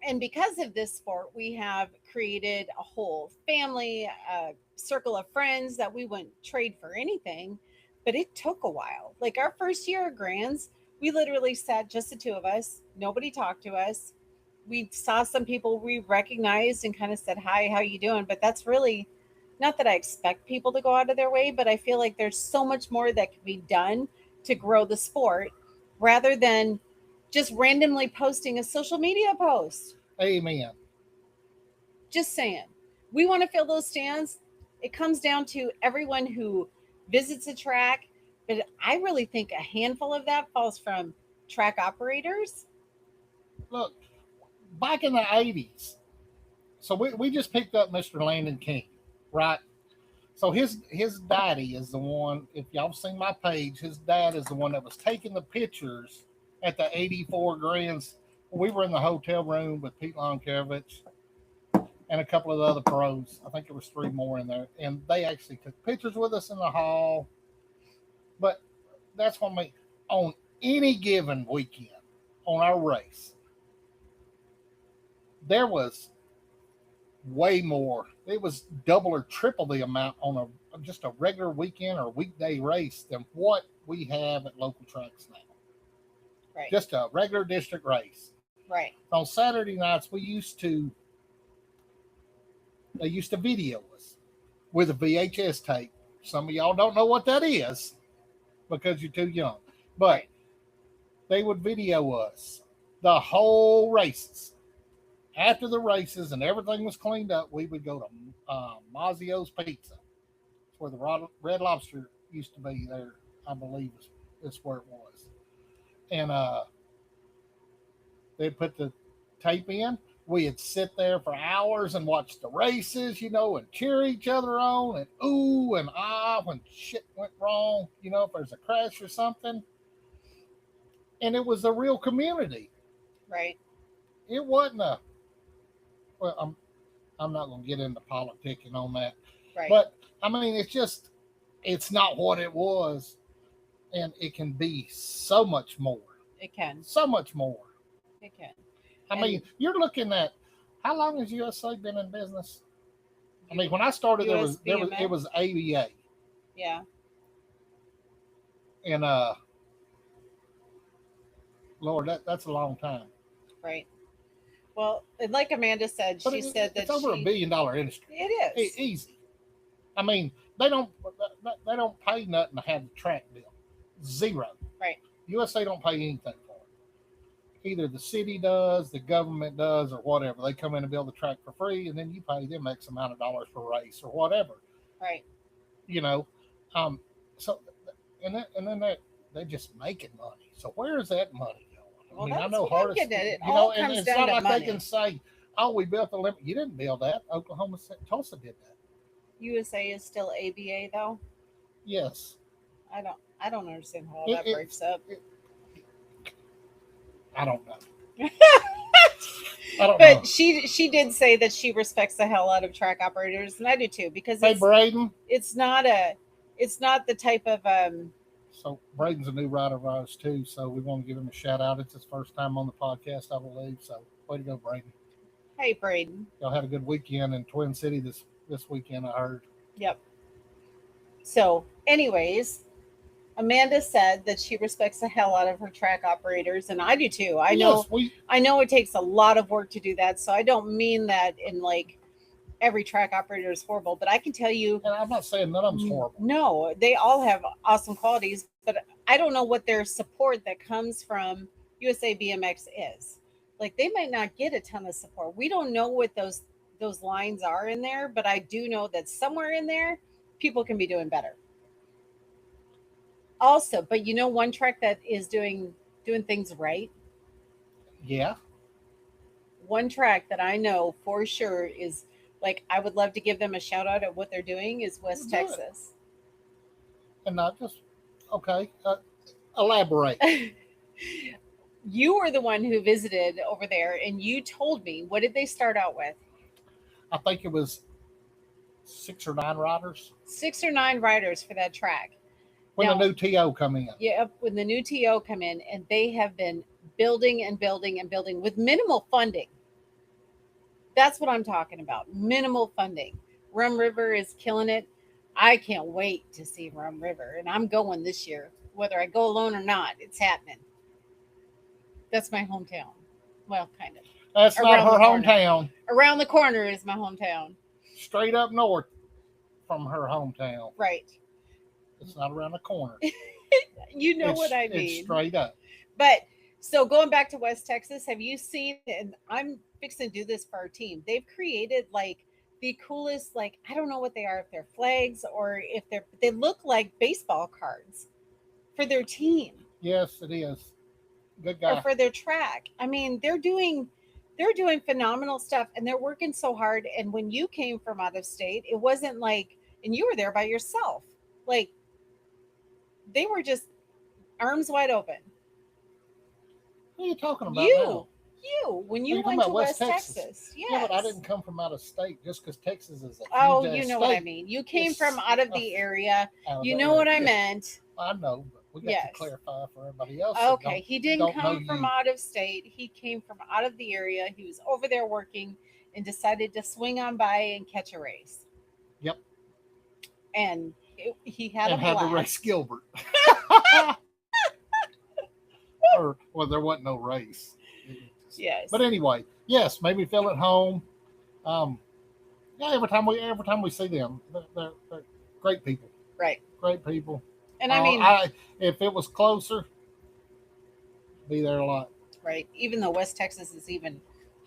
And because of this sport, we have created a whole family, a circle of friends that we wouldn't trade for anything. But it took a while. Like our first year of Grands, we literally sat just the two of us. Nobody talked to us. We saw some people we recognized and kind of said, hi, how you doing? But that's really not that I expect people to go out of their way, but I feel like there's so much more that can be done to grow the sport rather than just randomly posting a social media post. Amen. Just saying. We want to fill those stands. It comes down to everyone who visits a track, but I really think a handful of that falls from track operators. Look, back in the 80s, so we just picked up Mr. Landon King, right? So his daddy is the one, if y'all seen my page, his dad is the one that was taking the pictures at the 84 Grands. We were in the hotel room with Pete Lonkiewicz and a couple of the other pros. I think it was 3 more in there. And they actually took pictures with us in the hall. But that's what on any given weekend on our race, there was way more. It was double or triple the amount on just a regular weekend or weekday race than what we have at local tracks now. Right. Just a regular district race. Right. On Saturday nights, they used to video us with a VHS tape. Some of y'all don't know what that is because you're too young. But they would video us the whole races. After the races and everything was cleaned up, we would go to Mazzio's Pizza. It's where the Red Lobster used to be there, I believe is where it was. And they'd put the tape in. We'd sit there for hours and watch the races, you know, and cheer each other on and ooh and ah when shit went wrong, you know, if there's a crash or something. And it was a real community. Right. It wasn't well, I'm not going to get into politicking on that. Right. But, I mean, it's not what it was. And it can be so much more. It can. So much more. It can. I mean, you're looking at, how long has USA been in business? I mean, when I started, it was ABA. Yeah. And, Lord, that's a long time. Right. Well, and like Amanda said, But she said that it's over $1 billion industry. It is easy. I mean, they don't pay nothing to have the track built. Zero. Right. USA don't pay anything for it. Either the city does, the government does, or whatever. They come in and build the track for free, and then you pay them X amount of dollars per race or whatever. Right. You know, so and then they're just making money. So where is that money? Well, I know hardest, it all comes and it's down not to like money. they can say, "Oh, we built the limit." You didn't build that. Oklahoma, Tulsa did that. USA is still ABA though. Yes. I don't understand how that breaks up. I don't know. I don't but know. she did say that she respects the hell out of track operators, and I do too because Braden, it's not the type of So Braden's a new rider of ours too, so we want to give him a shout out. It's his first time on the podcast, I believe. So way to go, Braden. Hey, Braden. Y'all had a good weekend in Twin City this weekend, I heard. Yep. So, anyways, Amanda said that she respects the hell out of her track operators, and I do too. I know it takes a lot of work to do that, so I don't mean that in like every track operator is horrible, but I can tell you, and I'm not saying none of them's horrible. No, they all have awesome qualities, but I don't know what their support that comes from USA BMX is. Like they might not get a ton of support. We don't know what those lines are in there, but I do know that somewhere in there people can be doing better. Also, but you know one track that is doing things right? Yeah. One track that I know for sure is like I would love to give them a shout out at what they're doing is West Texas. And not just okay. Elaborate. You were the one who visited over there, and you told me what did they start out with? I think it was 6 or 9 riders. 6 or 9 riders for that track. When the new TO come in. Yeah, when the new TO come in, and they have been building and building and building with minimal funding. That's what I'm talking about. Minimal funding. Rum River is killing it. I can't wait to see Rum River, and I'm going this year. Whether I go alone or not, it's happening. That's my hometown. Well, kind of. That's not her hometown. Around the corner is my hometown. Straight up north from her hometown. Right. It's not around the corner. You know what I mean. It's straight up. But so going back to West Texas, have you seen, and I'm fixing to do this for our team, they've created like the coolest, like, I don't know what they are, if they're flags or if they look like baseball cards for their team. Yes, it is. Good guy. Or for their track. I mean, they're doing phenomenal stuff, and they're working so hard. And when you came from out of state, it wasn't like, and you were there by yourself. Like, they were just arms wide open. What are you talking about now? When you went to West Texas. Yes. Yeah, but I didn't come from out of state just because Texas is a huge you know state. What I mean. You came from out of the area. You know what I meant. I know, but we got to clarify for everybody else. Okay, he didn't come from out of state. He came from out of the area. He was over there working and decided to swing on by and catch a race. Yep. And he had a blast. Had to race Gilbert. Well, there wasn't no race. Yes. But anyway, yes, maybe feel at home. Yeah, every time we see them, they're great people. Right. Great people. And I mean, if it was closer, be there a lot. Right. Even though West Texas is even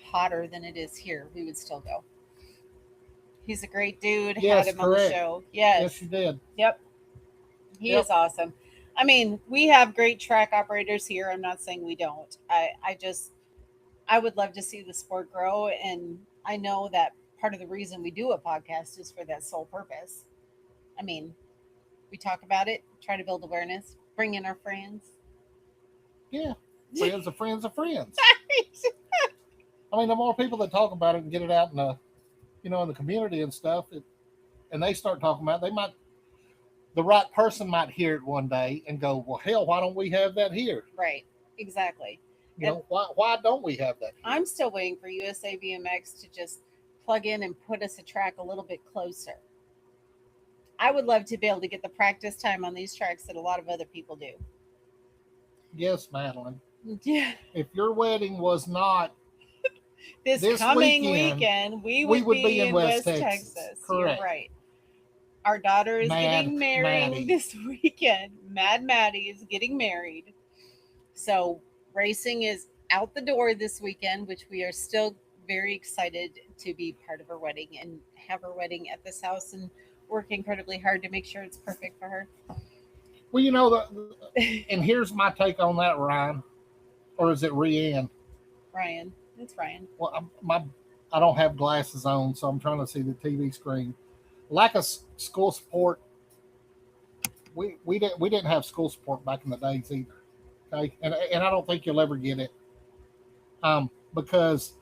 hotter than it is here, we would still go. He's a great dude. Yes, had him correct. On the show. Yes. Yes, you did. Yep. He is awesome. I mean, we have great track operators here. I'm not saying we don't. I would love to see the sport grow. And I know that part of the reason we do a podcast is for that sole purpose. I mean, we talk about it, try to build awareness, bring in our friends. Yeah. Friends of friends of friends. I mean, the more people that talk about it and get it out in the, in the community and stuff, and they start talking about it, the right person might hear it one day and go, well, hell, why don't we have that here? Right. Exactly. Why don't we have that here? I'm still waiting for USA BMX to just plug in and put us a track a little bit closer. I would love to be able to get the practice time on these tracks that a lot of other people do. Yes, Madeline. Yeah. If your wedding was not this coming weekend, we would be in West Texas. Correct. You're right. Our daughter is getting married this weekend. Mad Maddie is getting married. So racing is out the door this weekend, which we are still very excited to be part of her wedding and have her wedding at this house and work incredibly hard to make sure it's perfect for her. Well, and here's my take on that, Ryan. Or is it Ryan? Ryan. It's Ryan. Well, I don't have glasses on, so I'm trying to see the TV screen. Lack of school support. We didn't have school support back in the days either. Okay, and I don't think you'll ever get it, because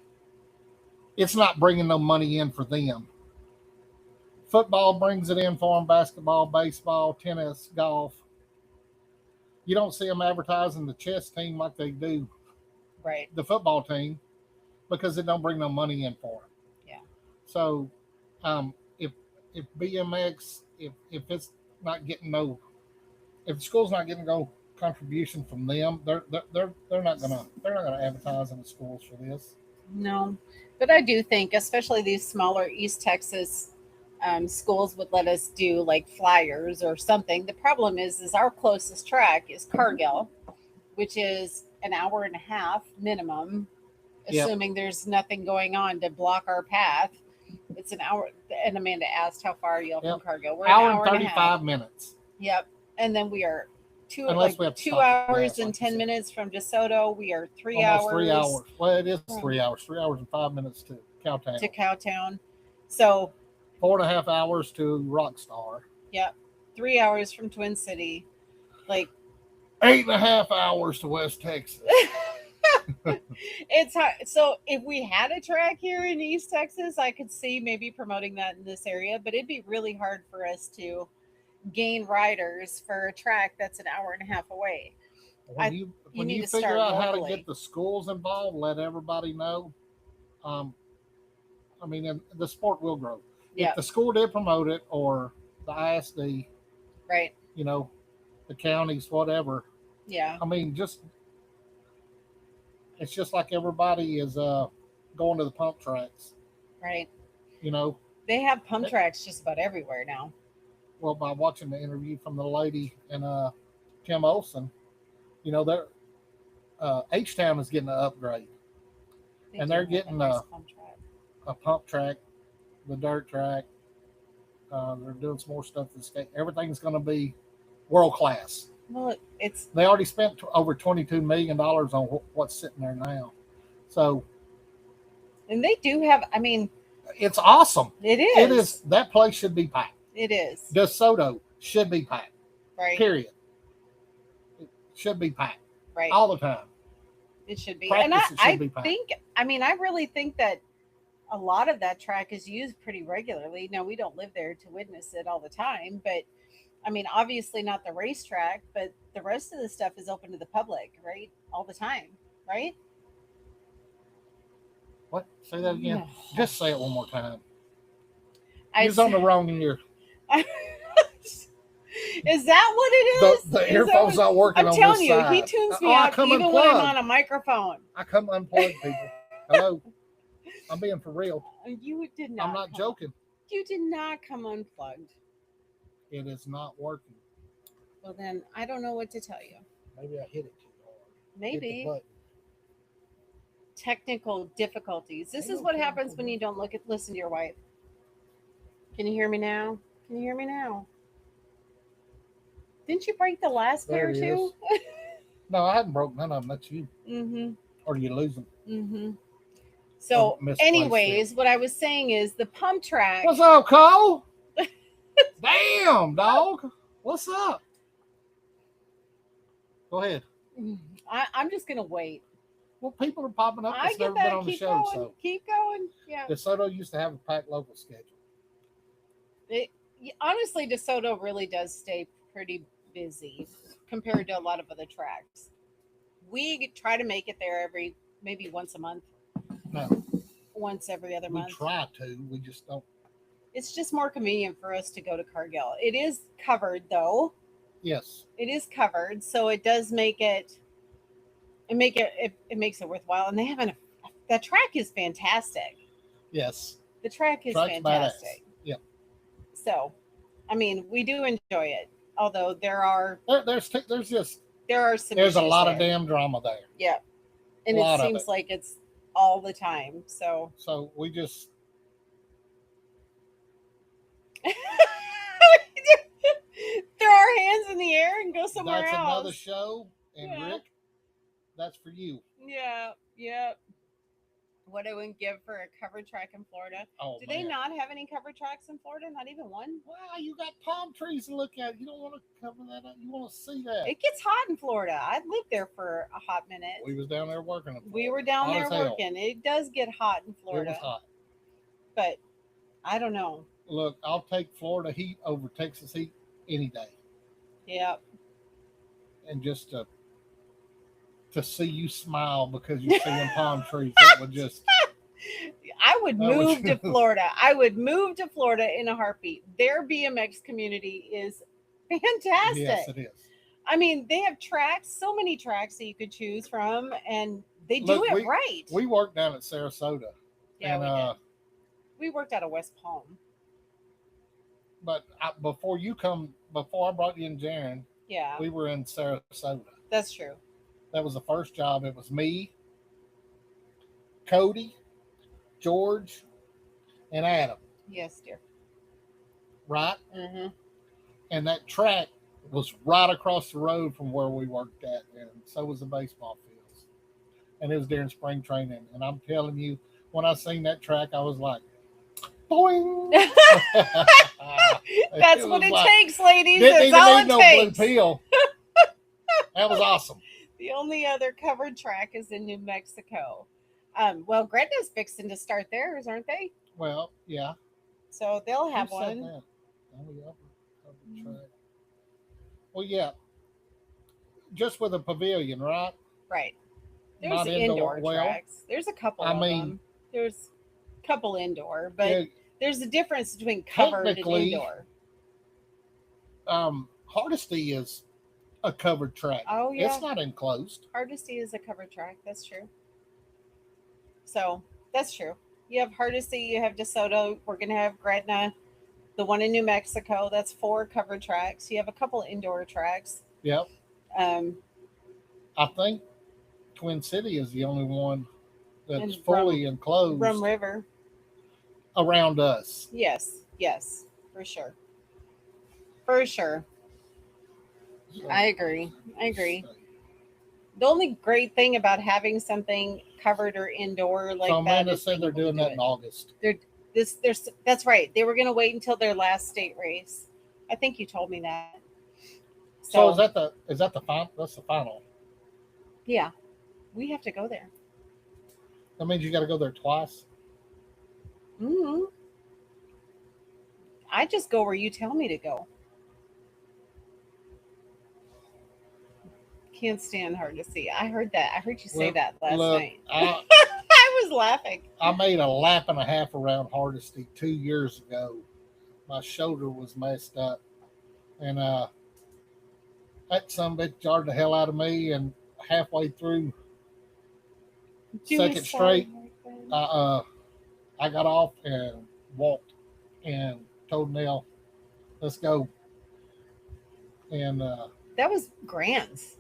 it's not bringing no money in for them. Football brings it in for them. Basketball, baseball, tennis, golf. You don't see them advertising the chess team like they do Right. the football team because it don't bring no money in for them. Yeah. So, if BMX, if it's not getting no, if the school's not getting no contribution from them, they're not gonna advertise in the schools for this. No, but I do think, especially these smaller East Texas schools, would let us do like flyers or something. The problem is our closest track is Cargill, which is an hour and a half minimum, Yep. assuming there's nothing going on to block our path. It's an hour. And Amanda asked, "How far are you from Yep. Cargill?" We're Hour an hour and and a half. 35 minutes. Yep, and then we are Unless we have to 2 stop for hours gas, and like you 10 said. minutes from DeSoto. We are 3 Almost hours 3 hours. Well, it is from- 3 hours. 3 hours and 5 minutes to Cowtown. to Cowtown. So 4.5 hours to Rockstar. yep, 3 hours from Twin City. Like 8.5 hours to West Texas. it's hard. So if we had a track here in East Texas, I could see maybe promoting that in this area, but it'd be really hard for us to gain riders for a track that's an hour and a half away. When you need to figure start out how to locally. get the schools involved, let everybody know. I mean, and the sport will grow. Yeah, If the school did promote it, or the ISD, right. the counties, whatever. Yeah, I mean, it's just like everybody is going to the pump tracks. right. You know, They have pump tracks just about everywhere now. well, by watching the interview from the lady and Tim Olson, they're H Town is getting an upgrade. They And do they're have a getting nice pump track. A pump track, the dirt track. They're doing some more stuff to skate. Everything's going to be world class. Well, it's They already spent over $22 million on what's sitting there now. So and they do have. I mean, it's awesome. it is. It is. That place should be packed. It is. DeSoto should be packed. Right. Period. It should be packed Right. all the time. It should be. Practice, And it should be packed. think, I mean, I really think that a lot of that track is used pretty regularly. Now, we don't live there to witness it all the time, but I mean, obviously not the racetrack, but the rest of the stuff is open to the public, right? All the time, right? What? Say that again. No. Just say it one more time. I He's on the wrong ear. Is that what it is? The Is that earphone's what- not working I'm on telling this you, side. he tunes me Oh, I out come even when I'm unplugged. on a microphone. I come unplugged, people. Hello. I'm being for real. You did not. I'm not come- joking. You did not come unplugged. It is not working. Well, then I don't know what to tell you. Maybe I hit it too hard. Hit the Maybe button. technical difficulties. This Hey, is what okay, happens okay. when you don't listen to your wife. Can you hear me now? Can you hear me now? Didn't you break the last pair There it too? No, I hadn't broke none of them. That's you. Mm-hmm. Or you lose them. Mm-hmm. So, Or misplaced anyways, what I was saying is the pump track. What's up, Cole? Damn, dog. What's up? Go ahead. I'm just gonna wait. Well, people are popping up I that's get never been that. on the Keep show. going. So Keep going. Yeah. DeSoto used to have a packed local schedule. Honestly, DeSoto really does stay pretty busy compared to a lot of other tracks. We try to make it there maybe once a month, No, once every other we month. try to. We just don't. It's just more convenient for us to go to Cargill. It is covered though. Yes. It is covered, so it does make it. It makes it worthwhile, and they have that track is fantastic. Yes. The track is Track's fantastic. badass. Yep. So, I mean, we do enjoy it. Although there's There's some. some There's a issues lot of there. damn drama there. Yeah. And A lot it of seems it. like it's all the time. So So we just throw our hands in the air and go somewhere that's else. another show. And Yeah. Rick, that's for you. Yeah. Yeah. What I wouldn't give for a covered track in Florida. Oh, Do they man. not have any covered tracks in Florida? Not even one? Wow, you got palm trees to look at. You don't want to cover that up. You want to see that. It gets hot in Florida. I lived there for a hot minute. We was down there working. We were down Hot there as hell. working. It does get hot in It Florida. was hot. But I don't know. Look, I'll take Florida heat over Texas heat any day. Yeah. and just to see you smile because you're seeing palm trees, that would just I would That was- move to Florida. I would move to Florida in a heartbeat. Their BMX community is fantastic. yes, it is. I mean, they have tracks, so many tracks that you could choose from, and they do Look, it right. We worked down at Sarasota, Yeah, and we did. We worked out of West Palm. but before I brought you in Jaron, Yeah, we were in Sarasota. that's true. That was the first job. It was me, Cody, George, and Adam, Yes, dear. right? Mm-hmm. And that track was right across the road from where we worked at, and so was the baseball fields. And it was during spring training. And I'm telling you, when I seen that track, I was like, boing! That's what it takes, ladies. Didn't That's even all need it no takes. blue pill. That was awesome. The only other covered track is in New Mexico. Well, Gretna's fixing to start theirs, aren't they? Well, yeah. So they'll have Who said one. that? Oh, yeah, covered track. Well, yeah. Just with a pavilion, right? Right. There's Not indoor well, tracks. There's a couple I of mean- them. There's a couple indoor, but Yeah, there's a difference between covered and Technically- indoor. Hardesty is a covered track. Oh, yeah. It's not enclosed. Hardesty is a covered track. That's true. So that's true. You have Hardesty, you have DeSoto. We're going to have Gretna, the one in New Mexico. That's 4 covered tracks. You have a couple indoor tracks. Yep. Um, I think Twin City is the only one that's And fully enclosed Rum River. around us. Yes, for sure. For sure. So- I agree. The only great thing about having something covered or indoor like so that Amanda is said they're being able doing to that do in it. August. That's right. They were going to wait until their last state race. I think you told me that. So is that the final? That's the final. Yeah, we have to go there. That means you got to go there twice. Hmm. I just go where you tell me to go. Can't stand Hardesty. I heard that. I heard you say Well, that last Look, night. I I was laughing. made a lap and a half around Hardesty 2 years ago. My shoulder was messed up, and that some bitch jarred the hell out of me. And halfway through Do a second side straight, like that. I got off and walked and told Nell, "Let's go." And That was Grant's.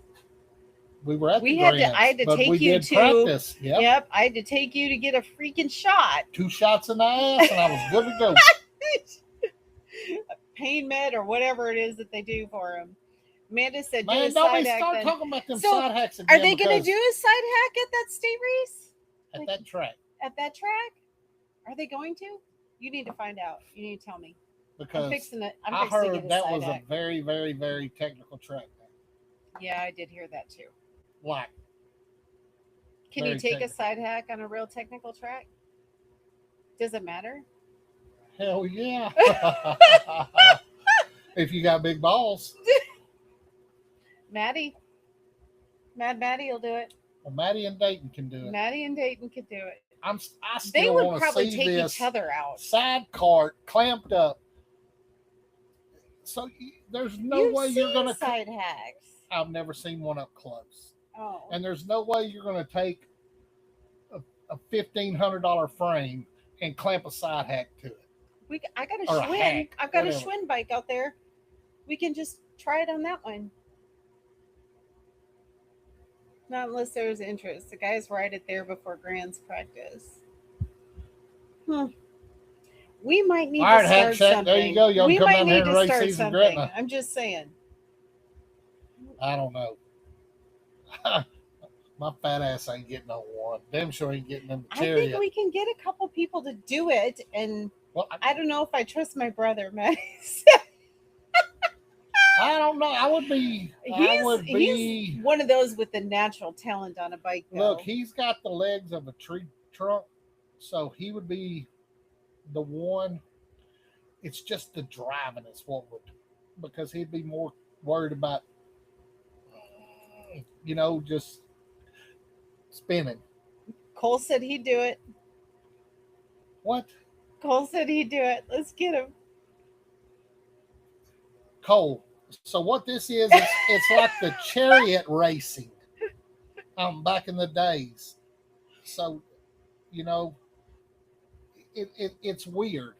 we were at We the had to- Grants, I had to but take we you did to- practice. Yep. Yep, I had to take you to get a freaking shot. 2 shots in the ass, and I was good to go. Pain med or whatever it is that they do for him. Amanda said, Man, do a don't side be hack. start Then. talking about them So, side hacks again. Are they going to because do a side hack at that state race? at that track? At that track? Are they going to? You need to find out. You need to tell me. I'm Because fixing it. I'm I fixing to heard get a that side was hack. a very, very, very technical track. Yeah, I did hear that too. Like, Can you Very take a technical. side hack on a real technical track? Does it matter? hell yeah. If you got big balls. Mad Maddie will do it. Well, Maddie and Dayton can do it. Maddie and Dayton could do it. I They still would want to probably see take this each other out. side cart clamped up. So there's no You've way you're seen going to. side hacks. I've never seen one up close. Oh, And there's no way you're going to take a $1,500 frame and clamp a side hack to it. I got a or a Schwinn. hack, I've got whatever. a Schwinn bike out there. We can just try it on that one. Not unless there's interest. The guys ride it there before Grand's practice. We might need All right, to Hack start Shack, something. there you go. Y'all we come might down here need and to race start season something. Gretna. I'm just saying. I don't know. My fat ass ain't getting no one. Damn sure ain't getting them I think chariot. we can get a couple people to do it, and Well, I don't know if I trust my brother, Matt. I don't know. I would be. He's one of those with the natural talent on a bike. Though. Look, he's got the legs of a tree trunk, so he would be the one. It's just the driving is what would, because he'd be more worried about just spinning. Cole said he'd do it. What? Cole said he'd do it. Let's get him. Cole. So what this is, it's like the chariot racing back in the days. So, it's weird.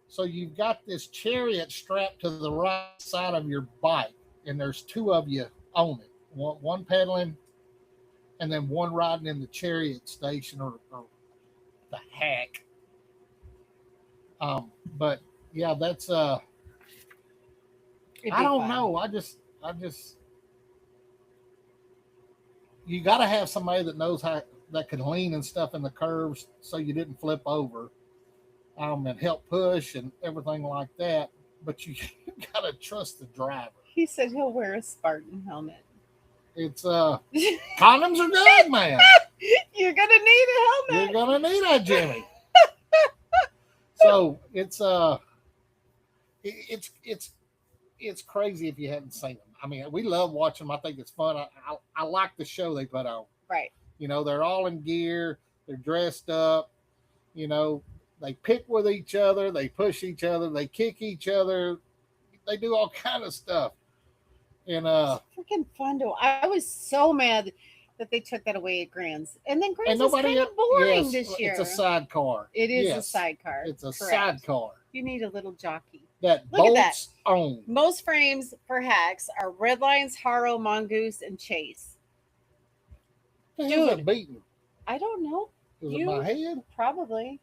So you've got this chariot strapped to the right side of your bike, and there's two of you on it. One pedaling, and then one riding in the chariot station or the hack. But yeah, that's It'd be I don't fun. know. I just you got to have somebody that knows how that can lean and stuff in the curves so you didn't flip over, and help push and everything like that. But you got to trust the driver. He said he'll wear a Spartan helmet. It's condoms are good, man. You're gonna need a You're helmet. gonna need that, Jimmy. So it's crazy if you hadn't seen them. I mean, we love watching them. I think it's fun. I like the show they put on. Right. They're all in gear. They're dressed up. They pick with each other. They push each other. They kick each other. They do all kind of stuff. And Freaking fun to. I was so mad that they took that away at Grand's, and then Grand's is kind of boring this year. It's a sidecar. It is a Yes, sidecar. It's a Correct. sidecar You need a little jockey. that Look at that. bolts on. Most frames for hacks are Red Lions, Haro, Mongoose, and Chase. What the hell's Dude. that beating? I don't know. Is You- it my head? Probably.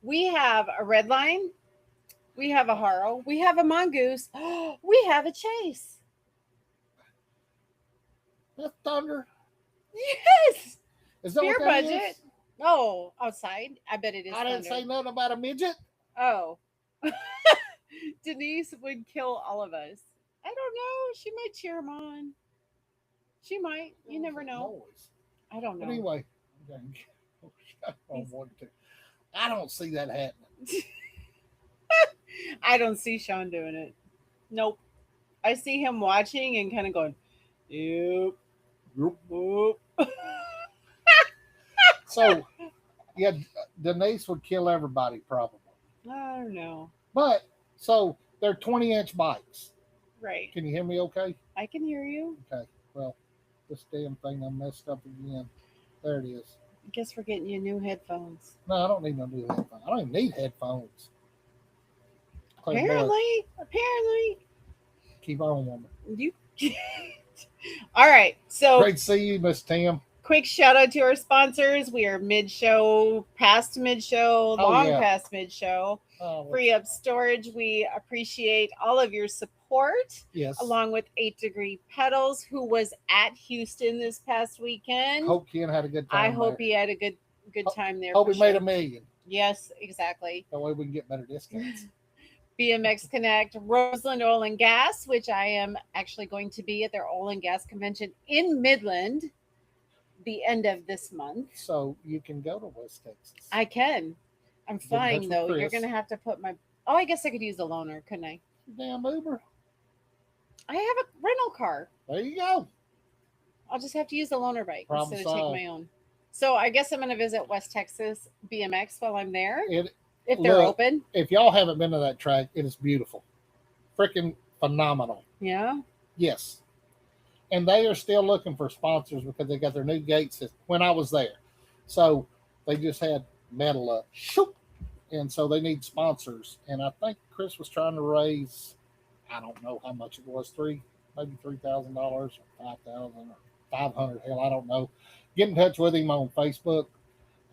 We have a Red Line. We have a Haro. We have a Mongoose. We have a Chase. That's thunder. Yes. Is that Beer what that budget. is? Oh, outside. I bet it is. I didn't thunder. say nothing about a midget. Oh. Denise would kill all of us. I don't know. She might cheer him on. She might. You never know. Noise. I don't know. But anyway, I don't see that happening. I don't see Sean doing it. Nope. I see him watching and kind of going, yep, whoop. So, yeah, Denise would kill everybody probably. I don't know. But so they're 20-inch bikes. Right. Can you hear me? Okay. I can hear you. Okay. Well, this damn thing I messed up again. There it is. I guess we're getting you new headphones. No, I don't need no new headphones. I don't even need headphones. Clay Bud, Apparently, keep on, woman. you. All right. So, Great to see you, Miss Tim. quick shout out to our sponsors. We are mid-show, past mid-show, Oh, long yeah. past mid-show. Oh, Free Up Storage. We appreciate all of your support, yes. along with 8 Degree Pedals, who was at Houston this past weekend. Hope Ken had a good time. I hope there. he had a good time there. Hope for he made sure. $1 million. Yes, exactly. That way we can get better discounts. BMX Connect, Roseland Oil and Gas, which I am actually going to be at their oil and gas convention in Midland the end of this month. So you can go to West Texas. I can. I'm touch flying with though. You're Chris. going to have to put my. Oh, I guess I could use the loaner, couldn't I? Damn Uber. I have a rental car. There you go. I'll just have to use the loaner bike Problem instead of take solved. my own. So I guess I'm going to visit West Texas BMX while I'm there, It, if they're look. open. if y'all haven't been to that track, it is beautiful. Freaking phenomenal. Yeah. Yes. And they are still looking for sponsors because they got their new gates when I was there. So they just had metal up. Shoop. And so they need sponsors. And I think Chris was trying to raise, I don't know how much it was, maybe $3,000 or $5,000 or $500. Hell, I don't know. Get in touch with him on Facebook.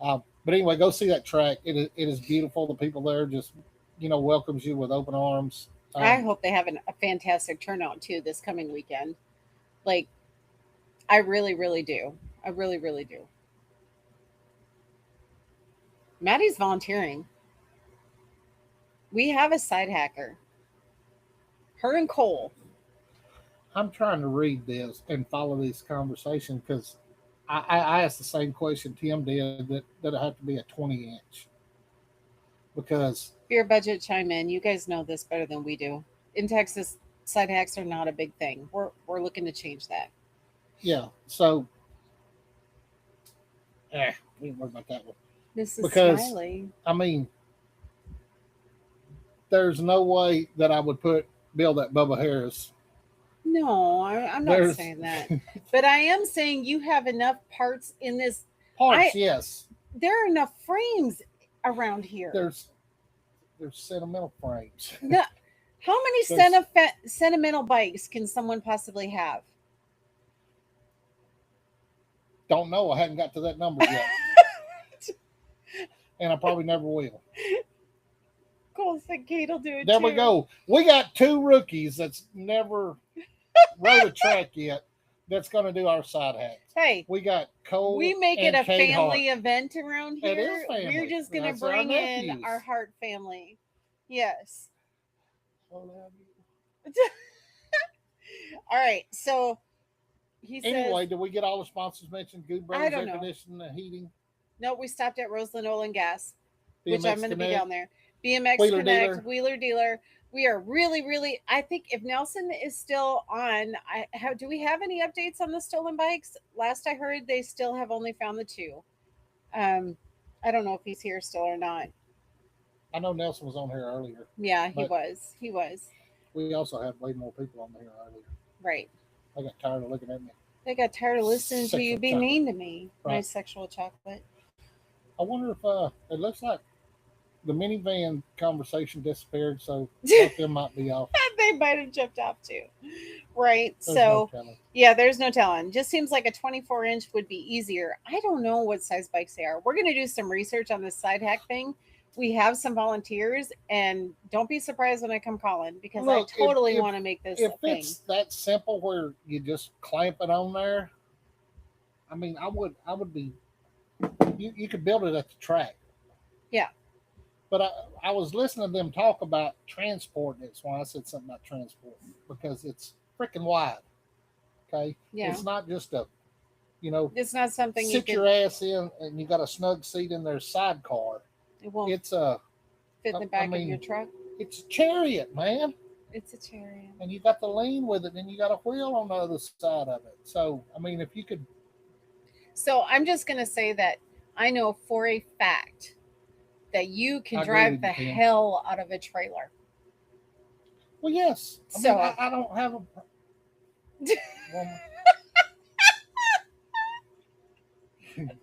But anyway, go see that track. It is beautiful. The people there just, welcomes you with open arms. I hope they have a fantastic turnout too this coming weekend. Like, I really, really do. I really, really do. Maddie's volunteering. We have a side hacker. Her and Cole. I'm trying to read this and follow this conversation because I asked the same question Tim did that it had to be a 20-inch because Beer budget chime in. You guys know this better than we do. In Texas, side hacks are not a big thing. We're looking to change that. Yeah. So, we ain't worried about that one. Mrs. Because- Smiley. I mean, there's no way that I would build that Bubba Harris. No, I'm not There's saying that. But I am saying you have enough parts in this. parts, yes. There are enough frames around here. There's sentimental frames. No, how many There's- sentimental bikes can someone possibly have? Don't know. I haven't got to that number yet. And I probably never will. Cole said Kate will do it There too. we go. We got two rookies that's never rode a track yet that's going to do our side hats. Hey, We got Cole. we make it and a Kate family Hart. event around It here. is family. We're just going to That's our bring in nephews. our Hart family. Yes. Oh, love you. All right. So he says, Anyway, did we get all the sponsors mentioned? Good I Brothers don't Air know. Conditioning and Heating. no, we stopped at Roseland Oil and Gas, which BMX I'm going to be Connect. down there. BMX Wheeler Connect, Dealer. Wheeler Dealer. We are really. I think if Nelson is still on, do we have any updates on the stolen bikes? Last I heard, they still have only found the two. I don't know if he's here still or not. I know Nelson was on here earlier. Yeah, he But- was. He was. We also had way more people on here earlier. Right. I got tired of looking at me. They got tired of listening to you Sexual be chocolate. mean to me. My Right. sexual chocolate. I wonder if it looks like the minivan conversation disappeared, so both them might be off. They might have jumped off too. Right. There's So no telling. yeah, there's no telling. Just seems like a 24-inch would be easier. I don't know what size bikes they are. We're gonna do some research on this side hack thing. We have some volunteers, and don't be surprised when I come calling because Look, I totally if- want to make this If a thing. it's that simple where you just clamp it on there, I mean, I would be. You could build it at the track. Yeah. But I was listening to them talk about transport. That's why I said something about transport because it's freaking wide. Okay. Yeah. It's not just a, It's not something you sit can. your ass in and you got a snug seat in their sidecar. It won't It's a fit in the I back of mean- your truck. it's a chariot, man. It's a chariot. And you got the lean with it, and you got a wheel on the other side of it. So I mean, if you could. So I'm just gonna say that I know for a fact that you I can agree drive with the you, Kim. hell out of a trailer. Well, yes. I So- mean, I don't have a. Woman.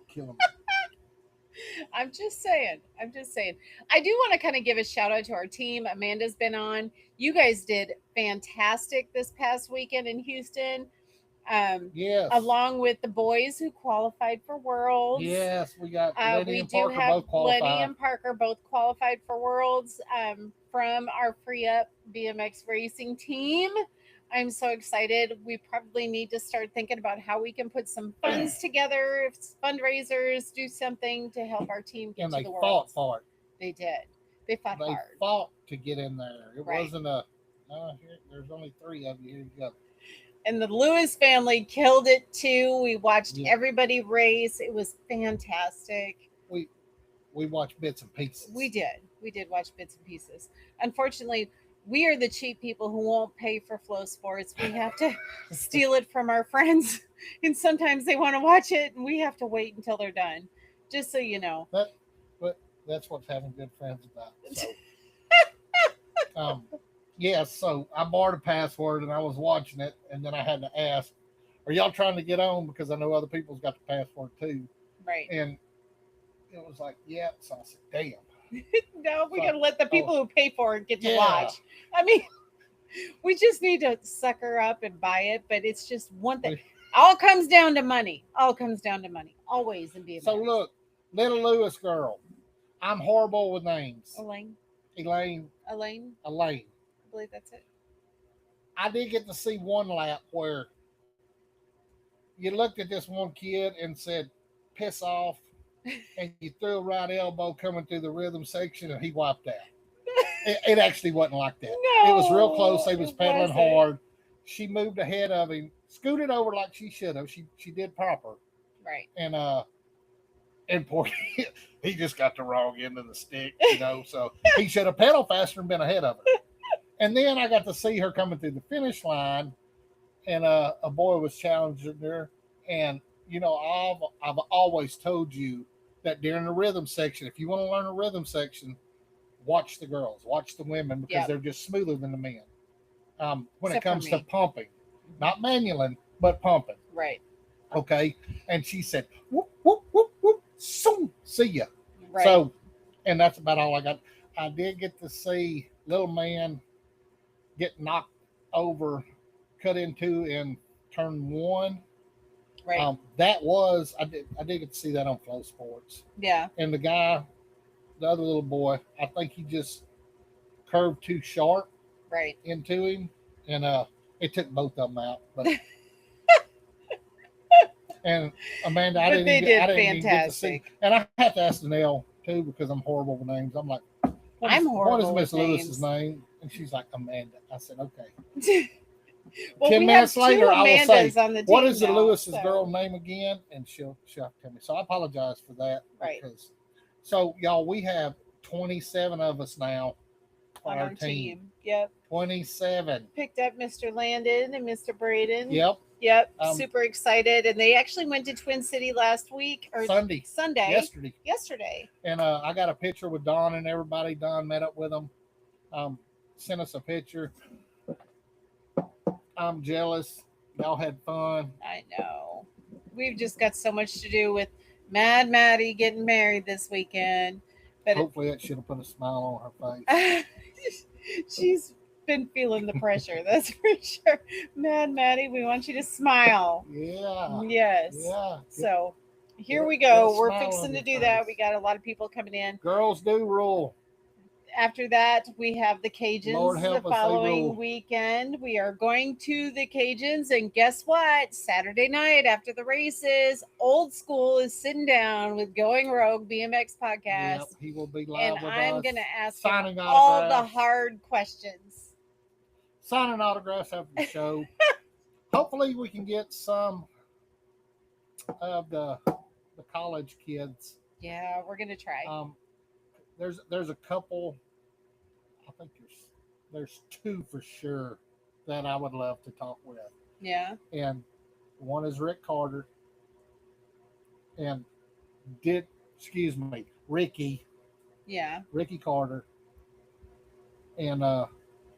Kill him. I'm just saying. I do want to kind of give a shout out to our team. Amanda's been on. You guys did fantastic this past weekend in Houston, Yes. along with the boys who qualified for Worlds. Yes, we got Lenny We and do Parker have both qualified. Lenny and Parker both qualified for Worlds from our Free Up BMX racing team. I'm so excited. We probably need to start thinking about how we can put some funds together, fundraisers, do something to help our team get And to they the fought Worlds. for it. They did. They fought They hard. fought to get in there. It Right. wasn't a. There's only 3 of you. Here you go. And the Lewis family killed it too. We watched Yeah. everybody race. It was fantastic. We watched bits and pieces. We did. We did watch bits and pieces. Unfortunately, we are the cheap people who won't pay for Flow Sports. We have to steal it from our friends. And sometimes they want to watch it and we have to wait until they're done. Just so you know. That's what's having good friends about. So. Yes, so I borrowed a password and I was watching it, and then I had to ask, "Are y'all trying to get on?" Because I know other people's got the password too. Right. And it was like, "Yeah." So I said, "Damn." No, we gotta let the people who pay for it get to Yeah. watch. I mean, we just need to sucker up and buy it, but it's just one thing. All comes down to money. All comes down to money. Always in BMX. So look, little Lewis girl. I'm horrible with names. Elaine. Elaine, I believe that's it. I did get to see one lap where you looked at this one kid and said, "Piss off," and you threw a right elbow coming through the rhythm section, and he wiped out. It actually wasn't like that. No, It was real close. He was it pedaling wasn't. hard. She moved ahead of him, scooted over like she should have. She did proper, Right. and poor he just got the wrong end of the stick, So he should have pedaled faster and been ahead of her. And then I got to see her coming through the finish line, and a boy was challenging her. And you know, I've always told you that during the rhythm section, if you want to learn a rhythm section, watch the girls, watch the women because Yep. they're just smoother than the men. When Except it for comes to me. pumping, not manualing, but pumping. Right. Okay. And she said, whoop, whoop, whoop, whoop, soon, see ya. Right. So, and that's about all I got. I did get to see little man get knocked over, cut into in turn one. Right. That was I did get to see that on Flow Sports. Yeah. And the guy, the other little boy, I think he just curved too sharp Right. into him, and it took both of them out. But and Amanda, I But didn't they even, did I didn't even get to see. fantastic. And I have to ask Danelle too because I'm horrible with names. I'm like, I'm horrible what is Miss with Lewis's names. name? And she's like, Amanda. I said, okay. Well, 10 we minutes have later, two I will say, Amandas on the team what is the now, Lewis's so- girl name again? And she'll have to tell me. So I apologize for that. Right. Because, so y'all, we have 27 of us now on our team. Yep. 27. Picked up Mr. Landon and Mr. Braden. Yep. Yep. Super excited. And they actually went to Twin City last week or Sunday. Yesterday. And I got a picture with Don and everybody. Don met up with them. Sent us a picture. I'm jealous. Y'all had fun. I know. We've just got so much to do with Mad Maddie getting married this weekend. But hopefully that should have put a smile on her face. She's been feeling the pressure, that's for sure. Mad Maddie, we want you to smile. Yeah. Yes. Yeah. So here we Get go. a We're smile fixing on to your do face. that. We got a lot of people coming in. Girls do rule. After that, we have the Cajuns Lord the help us, they following rule. weekend. We are going to the Cajuns, and guess what? Saturday night after the races, Old School is sitting down with Going Rogue BMX podcast, Yep, he will be live and with I'm us. going to ask signing him all the autographs. hard questions. Signing autographs after the show. Hopefully, we can get some of the college kids. Yeah, we're going to try. There's a couple. I think there's two for sure that I would love to talk with. Yeah. And one is Rick Carter. And Ricky. Yeah. Ricky Carter. And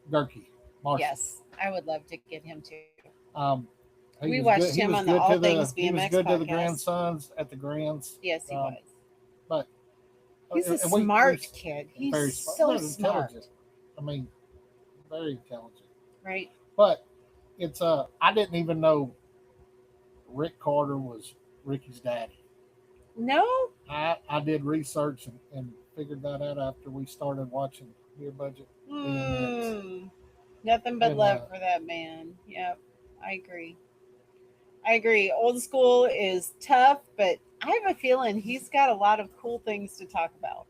Gerke. Marshall. Yes, I would love to get him too. He We was watched good. He him was on the good All to Things he was BMX good to the podcast. grandsons at the Grands. Yes, he was. But He's a and we- smart we- kid. He's very so very smart. intelligent. I mean, very intelligent. Right. But it's I didn't even know Rick Carter was Ricky's daddy. No? I did research and figured that out after we started watching Beer Budget. Nothing but And, love for that man. Yep. I agree. Old School is tough, but I have a feeling he's got a lot of cool things to talk about.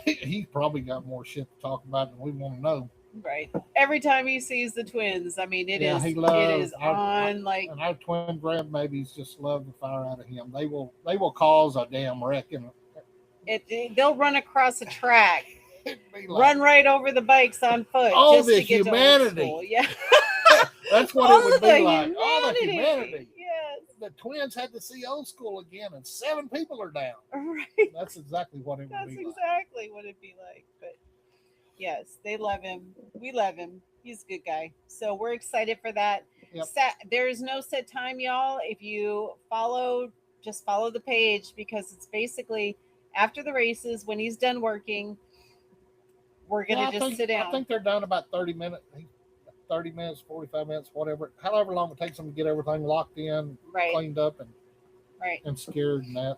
He probably got more shit to talk about than we want to know. Right. Every time he sees the twins, I mean, it is on like and our twin grandbabies just love the fire out of him. They will cause a damn wreck and they'll run across a track, be like, run right over the bikes on foot. Oh, just the to get to Old humanity. School. Yeah. That's what All it would of be the like. All the humanity. Yes. The twins had to see Old School again, and 7 people are down. Right. That's exactly what it would That's be like. exactly what it'd be like. But yes, they love him. We love him. He's a good guy. So we're excited for that. Yep. There is no set time, y'all. If you just follow the page because it's basically after the races when he's done working. We're gonna sit down. I think they're done about 30 minutes. 30 minutes, 45 minutes, whatever, however long it takes them to get everything locked in, right, cleaned up, right, and secured and that.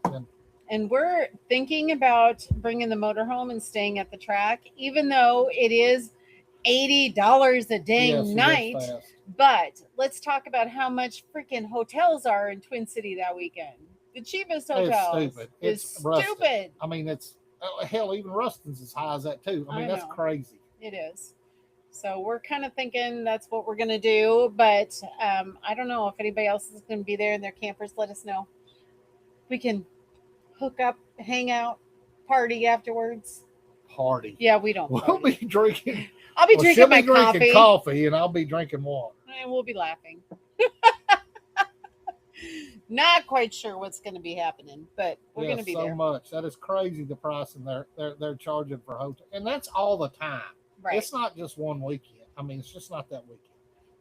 And we're thinking about bringing the motorhome and staying at the track, even though it is $80 a dang night. But let's talk about how much freaking hotels are in Twin City that weekend. The cheapest hotel It's stupid. is stupid. I mean, it's hell, even Rustin's as high as that too. I mean, that's crazy. It is. So we're kind of thinking that's what we're going to do. But I don't know if anybody else is going to be there in their campers. Let us know. We can hook up, hang out, party afterwards. Party. Yeah, we don't. We'll be drinking. I'll be drinking my coffee, and I'll be drinking water. And we'll be laughing. Not quite sure what's going to be happening, but we're Yeah, going to be so there. much. That is crazy. The pricing they're charging for hotel, and that's all the time. Right. It's not just one weekend. I mean, it's just not that weekend.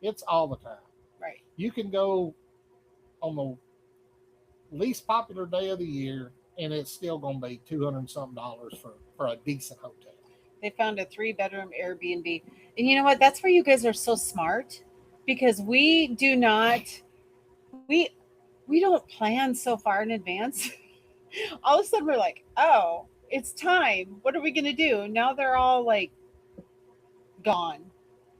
It's all the time. Right. You can go on the least popular day of the year, and it's still going to be $200 for a decent hotel. They found a 3-bedroom Airbnb. And you know what? That's where you guys are so smart because we do not we we don't plan so far in advance. All of a sudden we're like, "Oh, it's time. What are we going to do?" Now they're all like gone.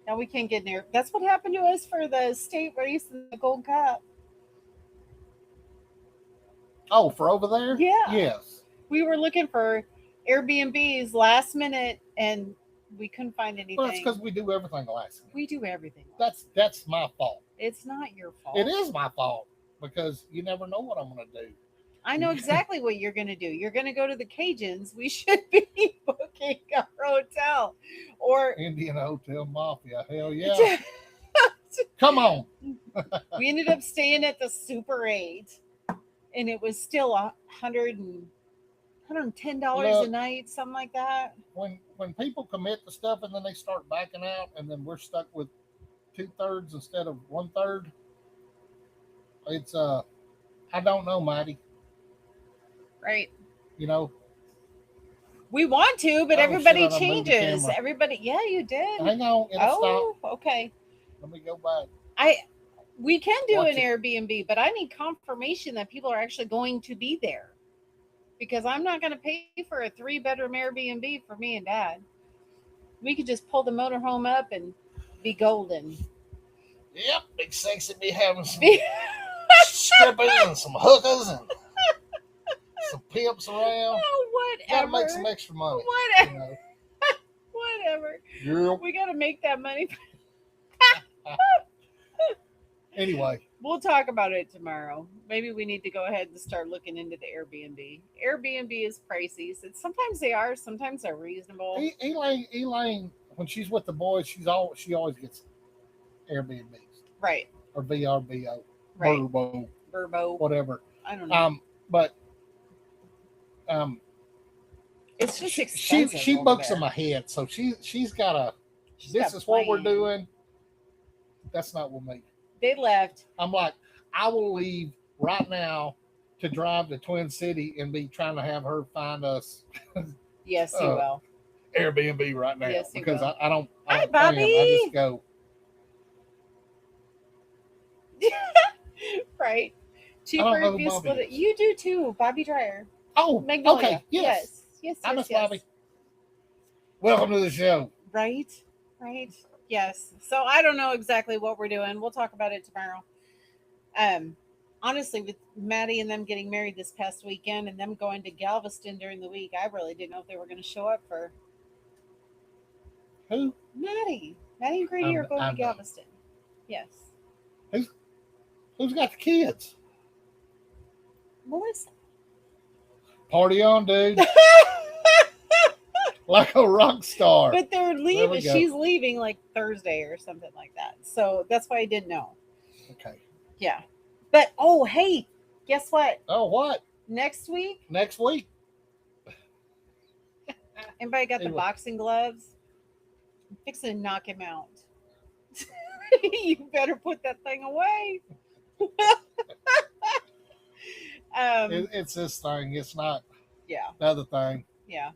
Now we can't get near. That's what happened to us for the state race and the Gold Cup. Oh, for over there? Yeah. Yes. We were looking for Airbnbs last minute and we couldn't find anything. Well, that's because we do everything last minute. We do everything. That's my fault. It's not your fault. It is my fault because you never know what I'm going to do. I know exactly what you're going to do. You're going to go to the Cajuns. We should be booking our hotel or Indian Hotel Mafia. Hell yeah. Come on. we ended up staying at the Super 8 and it was still $110 a night, something like that. When people commit to stuff and then they start backing out and then we're stuck with 2/3 instead of 1/3, it's I don't know, Maddie. Right. You know, we want to, but Oh, everybody shit, I moved the changes. camera. Everybody, yeah, you did. hang on, it'll Oh, stop. okay. Let me go back. We can do Watch an it. Airbnb, but I need confirmation that people are actually going to be there. Because I'm not going to pay for a 3-bedroom Airbnb for me and Dad. We could just pull the motorhome up and be golden. Yep, big sexy be having some strippers and some hookers and some pimps around. Oh, Gotta whatever. make some extra money. Whatever. You know. Whatever. Yep. We got to make that money. Anyway, We'll talk about it tomorrow. Maybe we need to go ahead and start looking into the Airbnb. Airbnb is pricey. So sometimes they are, sometimes they're reasonable. Elaine, when she's with the boys, she always gets Airbnbs Right. or VRBO, Right. Burbo, Burbo. whatever. I don't know. But It's just she expensive. she over books there. them ahead, so she's got a. She's This got is what we're plan. doing. That's not with me. They left. I'm like, I will leave right now to drive to Twin City and be trying to have her find us Yes, you will. Airbnb right now Yes, you because will. I don't. Hi, plan. Bobby. I just go. Right. I don't know Cheaper if who you Bobby split it. is. You do too, Bobby Dreyer. Oh, Magnolia. okay. Yes. Yes. I miss yes. Bobby. Welcome to the show. Right. Yes. So I don't know exactly what we're doing. We'll talk about it tomorrow. Honestly, with Maddie and them getting married this past weekend and them going to Galveston during the week, I really didn't know if they were going to show up for Who? Maddie. Maddie and Grady are going I to know. Galveston. Yes. Who's got the kids? Melissa. Party on, dude. Like a rock star. But they're we leaving. go. She's leaving like Thursday or something like that. So that's why I didn't know. Okay. Yeah. But oh, hey, guess what? Oh, what? Next week, Next week? anybody got the Anyway. boxing gloves? I'm fixing to knock him out. You better put that thing away. It's this thing. It's not Yeah. the other thing. Yeah.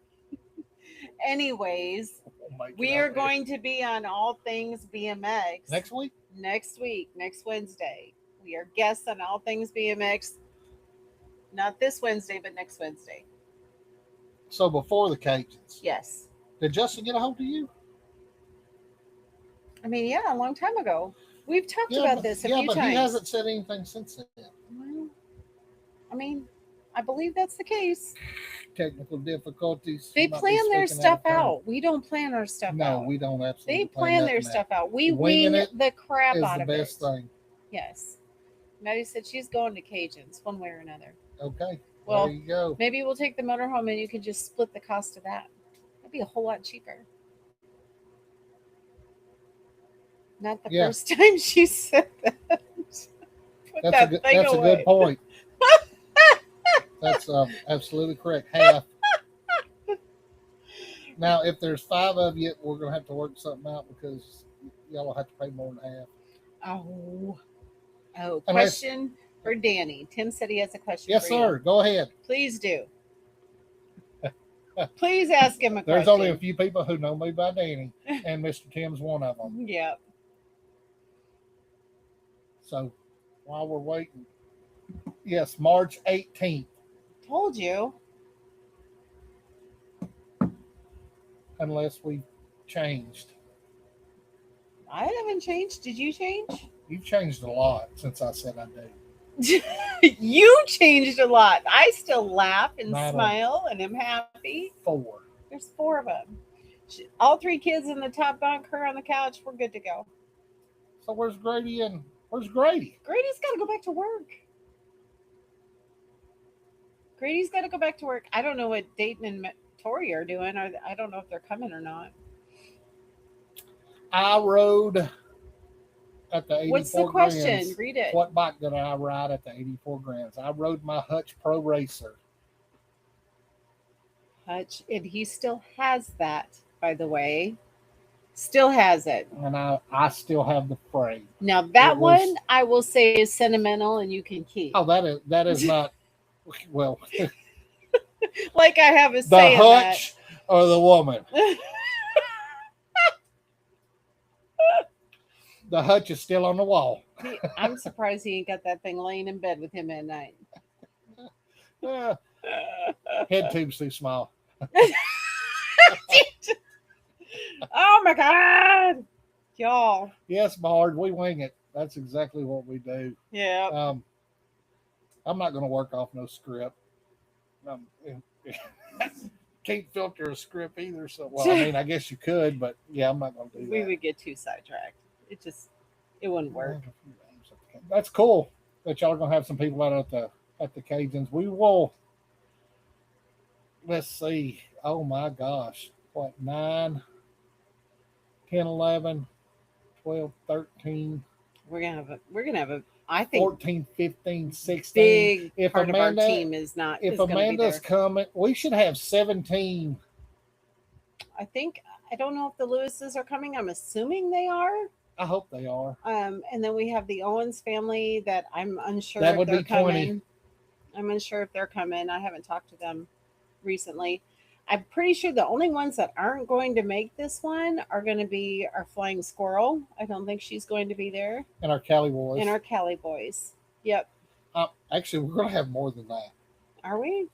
Anyways, We'll make it we out are there. going to be on All Things BMX next week. next week, next Wednesday. We are guests on All Things BMX. Not this Wednesday, but next Wednesday. So before the Cajuns, Yes. did Justin get a hold of you? I mean, yeah, a long time ago. We've talked about this a few but times. he hasn't said anything since then. Well, I mean, I believe that's the case. Technical difficulties. They He might be plan their speaking stuff out of turn. out. We don't plan our stuff No, out. we don't absolutely. They plan their nothing stuff out. We Winging wing it the crap out. out Is of the best it. thing. Yes. Maddie said she's going to Cajuns one way or another. Okay. Well, there you go. maybe we'll take the motorhome and you can just split the cost of that. That'd be a whole lot cheaper. Not the Yeah. first time she said that. with That's that a good. thing That's away. a good point. That's absolutely correct. Half. Now, if there's 5 of you, we're gonna have to work something out because y'all will have to pay more than half. Oh, Unless- question for Danny. Tim said he has a question Yes, for sir. Go ahead. you. Please do. Please ask him a There's question. only a few people who know me by Danny, and Mr. Tim's one of them. Yeah. So while we're waiting, yes, March 18th, Told you. unless we changed. I haven't changed. Did you change? You've changed a lot since I said I do. You changed a lot. I still laugh and Not a- smile and am happy. 4. There's 4 of them. All 3 kids in the top bunk, her on the couch. We're good to go. So where's Grady and where's Grady? Grady's got to go back to work. Grady's got to go back to work. I don't know what Dayton and Tori are doing. I don't know if they're coming or not. I rode at the 84 What's the question? Grands. Read it. What bike did I ride at the 84 Grands? I rode my Hutch Pro Racer. Hutch, and he still has that, by the way. Still has it. And I still have the frame. Now that It was- one I will say is sentimental and you can keep. Oh, that is not well Like I have a the say in Hutch or the woman. that. The Hutch is still on the wall. I'm surprised he ain't got that thing laying in bed with him at night. Head tube's too small. Oh my god, y'all. Yes, Bard, we wing it. That's exactly what we do. Yeah. I'm not going to work off no script. Can't filter a script either. So, well, I mean, I guess you could, but yeah, I'm not going to do We that. would get too sidetracked. It wouldn't work. That's cool that y'all are going to have some people out at the Cajuns. We will. Let's see. Oh my gosh. What, 9, 10, 11, 12, 13, We're gonna have a I think 14, 15, 16. big If part of Amanda- our team is not If is gonna be Amanda's there. coming, we should have 17. I don't know if the Lewises are coming. I'm assuming they are. I hope they are. And then we have the Owens family that I'm unsure That if would they're be 20. coming. I'm unsure if they're coming. I haven't talked to them recently. I'm pretty sure the only ones that aren't going to make this one are going to be our Flying Squirrel. I don't think she's going to be there. And our Cali boys. And our Cali boys. Yep. Actually, we're going to have more than that. Are we?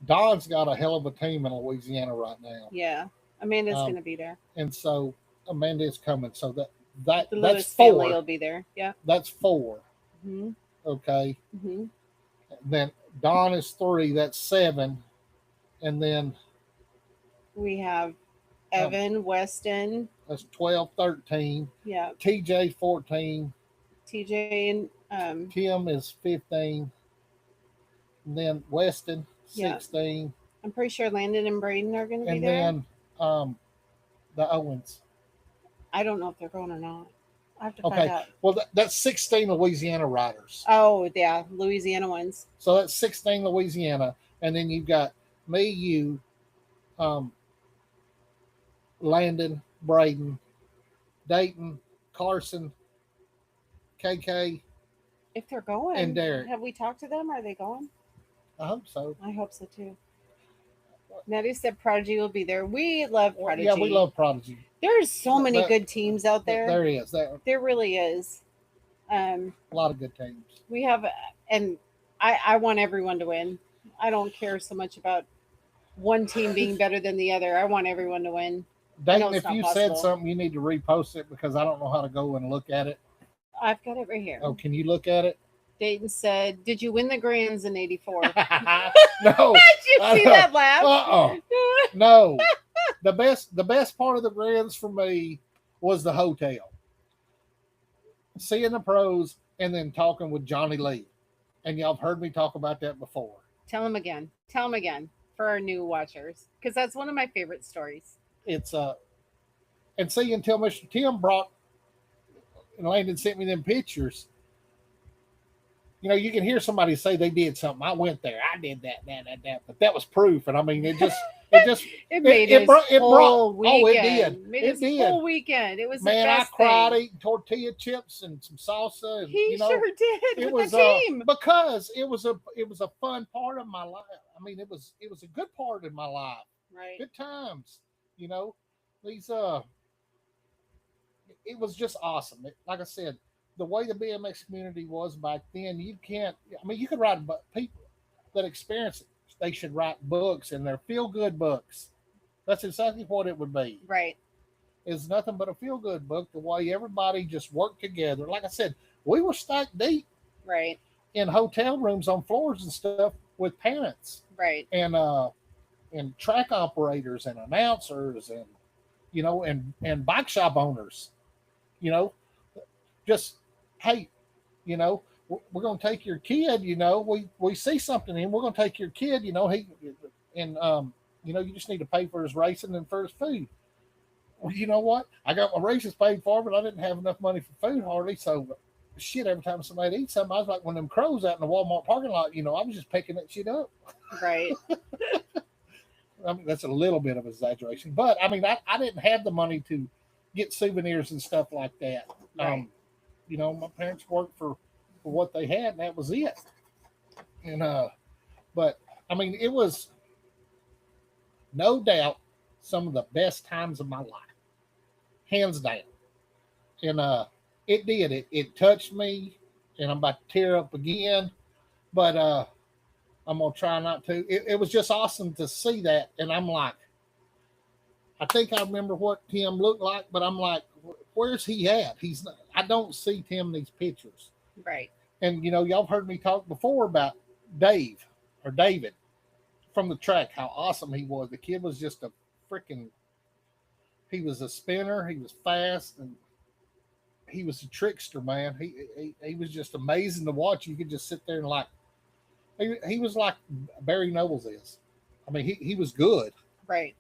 Don's got a hell of a team in Louisiana right now. Yeah. Amanda's Um, going to be there. And so Amanda is coming. So The that's Lewis family 4. will be there. Yeah. That's 4. hmm Okay. hmm Then Don is 3. That's 7. And then We have Evan, Weston. that's 12, 13. Yeah. TJ 14. TJ and Tim is 15. And then Weston Yeah. 16. I'm pretty sure Landon and Braden are going to be And there. then the Owens. I don't know if they're going or not. I have to Okay. find out. Well, that's 16 Louisiana riders. Oh, yeah, Louisiana ones. So that's 16 Louisiana. And then you've got me, you, Landon, Braden, Dayton, Carson, KK. If they're going, And Derek. have we talked to them? Are they going? I hope so. I hope so too. Nettie said Prodigy will be there. We love Prodigy. Yeah, we love Prodigy. There's so many That- good teams out there. There is. There There really is. a lot of good teams. We have, and I want everyone to win. I don't care so much about one team being better than the other. I want everyone to win. Dayton, it's if not you possible. said something, you need to repost it because I don't know how to go and look at it. I've got it right here. Oh, can you look at it? Dayton said, "Did you win the Grands in '84?" No. Did you I see know. that laugh? No. The best part of the Grands for me was the hotel. Seeing the pros and then talking with Johnny Lee. And y'all have heard me talk about that before. Tell him again. Tell him again for our new watchers, because that's one of my favorite stories. It's and see until Mr. Tim brought and Landon sent me them pictures. You know, you can hear somebody say they did something. I went there. I did that. But that was proof. And I mean, It made it his brought, it brought, whole oh, it weekend. did. Made It his did. whole weekend. It was the Man, I best cried thing. eating tortilla chips and some salsa. And, He you know, sure did it with was, the team. because it was a fun part of my life. I mean, it was a good part of my life. Right. Good times, you know, these, it was just awesome. Like I said, the way the BMX community was back then, you can't. I mean, you could write, but people that experience it, they should write books, and they're feel good books. That's exactly what it would be. Right. It's nothing but a feel good book. The way everybody just worked together. Like I said, we were stacked deep Right. in hotel rooms on floors and stuff with parents Right. and track operators and announcers and and bike shop owners. You know, just hey, we're going to take your kid. We see something in him. We're going to take your kid. You just need to pay for his racing and for his food. Well, you know what? I got my races paid for, but I didn't have enough money for food hardly. So, shit, every time somebody eats something, I was like one of them crows out in the Walmart parking lot. I was just picking that shit up. Right. I mean, that's a little bit of exaggeration, but I mean, I didn't have the money to get souvenirs and stuff like that. Right. My parents worked for what they had, and that was it. And but I mean, it was no doubt some of the best times of my life, hands down. And it did. It touched me, and I'm about to tear up again, but I'm gonna try not to. It was just awesome to see that, and I'm like, I think I remember what Tim looked like, but I'm like, where's he at? He's not, I don't see Tim in these pictures. Right. And y'all have heard me talk before about David from the track, how awesome he was. The kid was just a freaking. He was a spinner. He was fast, and he was a trickster, man. He was just amazing to watch. You could just sit there and like. He was like Barry Nobles is. I mean, he was good. Right.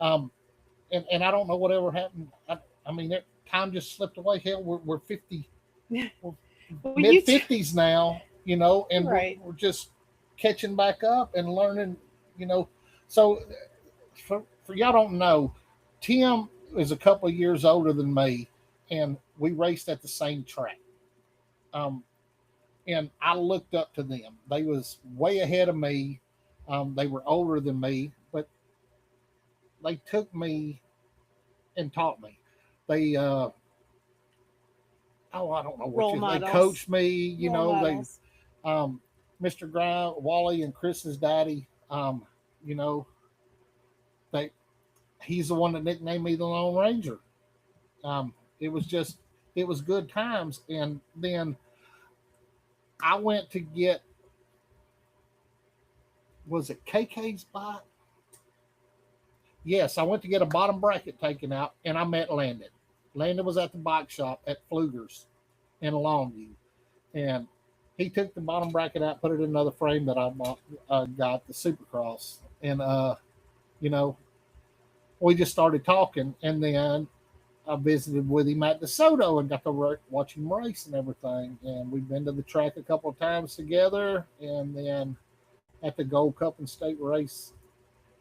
And I don't know whatever happened. I mean, that time just slipped away. Hell, we're 50, Well, mid 50s now, and Right. we're just catching back up and learning, So for y'all don't know, Tim is a couple of years older than me, and we raced at the same track. And I looked up to them. They was way ahead of me. They were older than me, but they took me and taught me. They I don't know Role what models. they coached me. Role models. Mr. Grimes, Wally, and Chris's daddy. They he's the one that nicknamed me the Lone Ranger. It was good times, and then I went to get, was it KK's bike? Yes, I went to get a bottom bracket taken out, and I met Landon. Landon was at the bike shop at Pfluger's in Longview, and he took the bottom bracket out, put it in another frame that I got, the Supercross, and we just started talking, and then I visited with him at DeSoto and got to watch him race and everything. And we've been to the track a couple of times together. And then at the Gold Cup and State race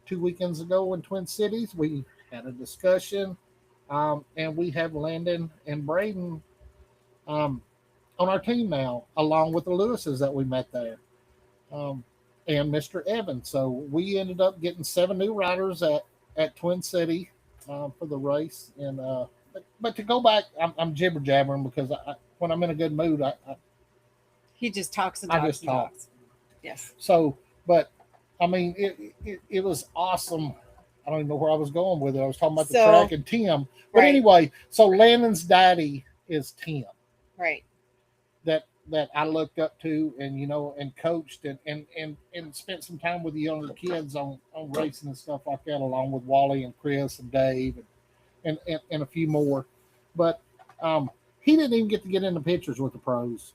2 weekends ago in Twin Cities, we had a discussion. And we have Landon and Braden on our team now, along with the Lewises that we met there. And Mr. Evans. So we ended up getting 7 new riders at Twin City for the race. And but to go back, I'm jibber jabbering because when I'm in a good mood, He just talks and I talks just and talk. talks. Yes. So, but I mean, it was awesome. I don't even know where I was going with it. I was talking about the track and Tim. But Right. anyway, so Landon's daddy is Tim. Right. That I looked up to and coached and spent some time with the younger kids on racing and stuff like that, along with Wally and Chris and Dave and a few more. But he didn't even get to get in the pictures with the pros.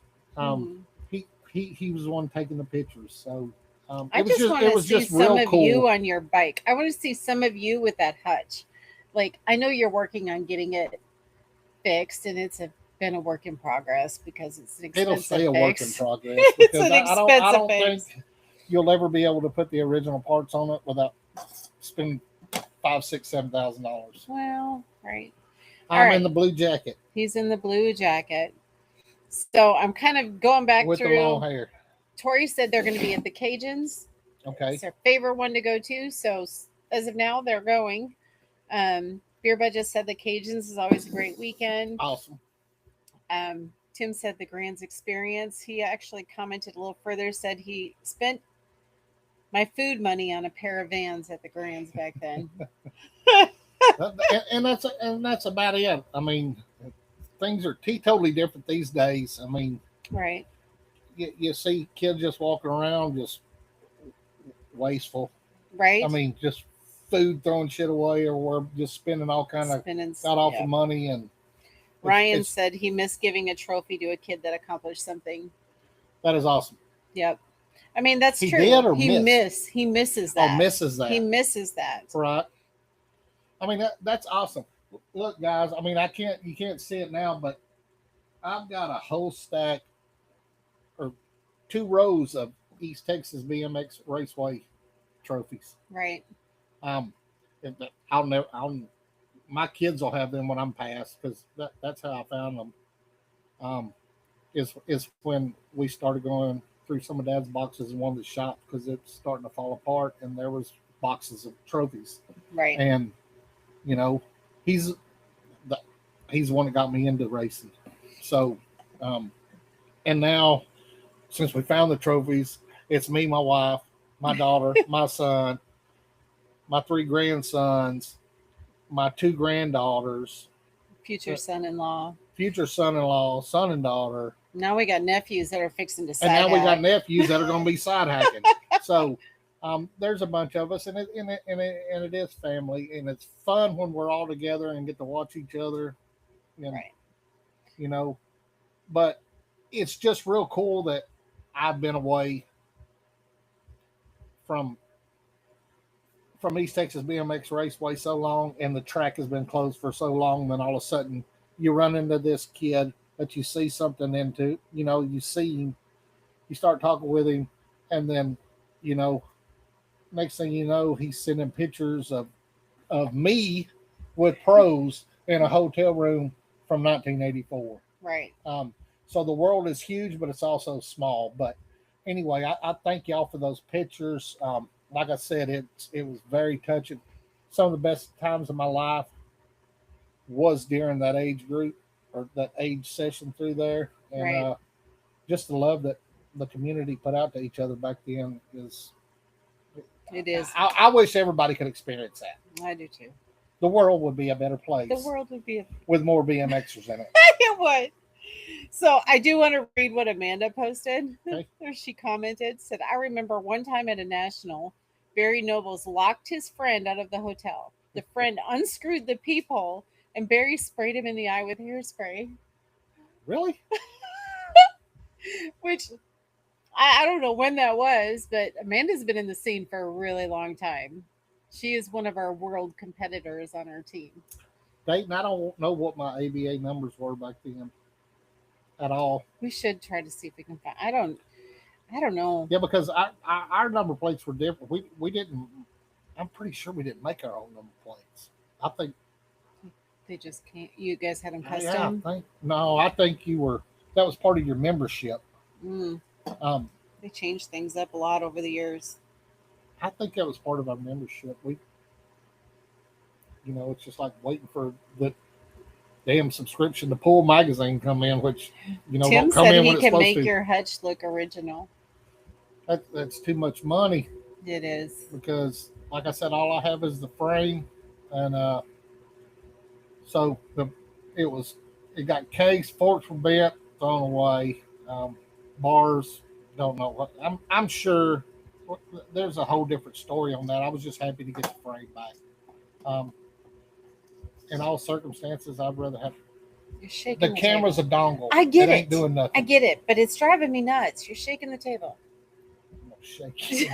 He was the one taking the pictures. So I just want to see some of you on your bike. I want to see some of you with that hutch. Like, I know you're working on getting it fixed, and it's a been a work in progress because it's an It'll expensive stay a work in fix. progress It's because an I don't expensive fix. think you'll ever be able to put the original parts on it without spending $5, $6, $7,000. Well, right. I'm right. in the blue jacket He's in the blue jacket. So I'm kind of going back with the through. long hair. Tori said they're going to be at the Cajuns. Okay. It's their favorite one to go to. So as of now, they're going. Beer Budget said the Cajuns is always a great weekend. Awesome. Tim said the Grand's experience. He actually commented a little further, said he spent my food money on a pair of Vans at the Grand's back then. and that's about it. I mean, things are totally different these days. I mean, right. You see kids just walking around just wasteful. Right. I mean, just food throwing shit away, or we're just spending all kind of got off of money. And Ryan said he missed giving a trophy to a kid that accomplished something. That is awesome. Yep. I mean, that's he true. Did or he missed? He misses that. Oh, misses that. He misses that. Right. I mean, that's awesome. Look, guys. I mean, you can't see it now, but I've got a whole stack or 2 rows of East Texas BMX Raceway trophies. Right. My kids will have them when I'm past, because that's how I found them. Is when we started going through some of Dad's boxes in one of the shops, because it's starting to fall apart, and there was boxes of trophies. Right. And he's the one that got me into racing. So, and now since we found the trophies, it's me, my wife, my daughter, my son, my 3 grandsons, my 2 granddaughters, future son-in-law, son and daughter. Now we got nephews that are fixing to side and now hack. we got nephews that are going to be side hacking. So there's a bunch of us, and it is family, and it's fun when we're all together and get to watch each other. And, right. But it's just real cool that I've been away from East Texas BMX Raceway so long, and the track has been closed for so long. Then all of a sudden you run into this kid that you see something into, you see him, you start talking with him, and then, next thing you know, he's sending pictures of me with pros in a hotel room from 1984. Right. So the world is huge, but it's also small. But anyway, I thank y'all for those pictures. Like I said, it was very touching. Some of the best times of my life was during that age group, or that age session through there. And right. Just the love that the community put out to each other back then is. It is. I wish everybody could experience that. I do too. The world would be a better place. The world would be with more BMXers in it. It would. So I do want to read what Amanda posted. Okay. She commented, said, I remember one time at a national, Barry Nobles locked his friend out of the hotel. The friend unscrewed the peephole, and Barry sprayed him in the eye with hairspray. Really? Which, I don't know when that was, but Amanda's been in the scene for a really long time. She is one of our world competitors on our team. Dayton, I don't know what my ABA numbers were back then at all. We should try to see if we can find. I don't know. Yeah, because our number plates were different. We didn't. I'm pretty sure we didn't make our own number plates. I think they just can't. You guys had them custom. Yeah, I think you were. That was part of your membership. They changed things up a lot over the years. I think that was part of our membership. It's just like waiting for the damn subscription to Pool magazine come in, which Tim come said in he when it's can supposed make to. your hutch look original. That's too much money. It is, because, like I said, all I have is the frame, and so it got case, forks were bent, thrown away, bars. Don't know what. I'm sure there's a whole different story on that. I was just happy to get the frame back. In all circumstances, I'd rather have. You're shaking the camera's table. a dongle. I get it. Ain't doing nothing. I get it, but it's driving me nuts. You're shaking the table. I'm not shaking.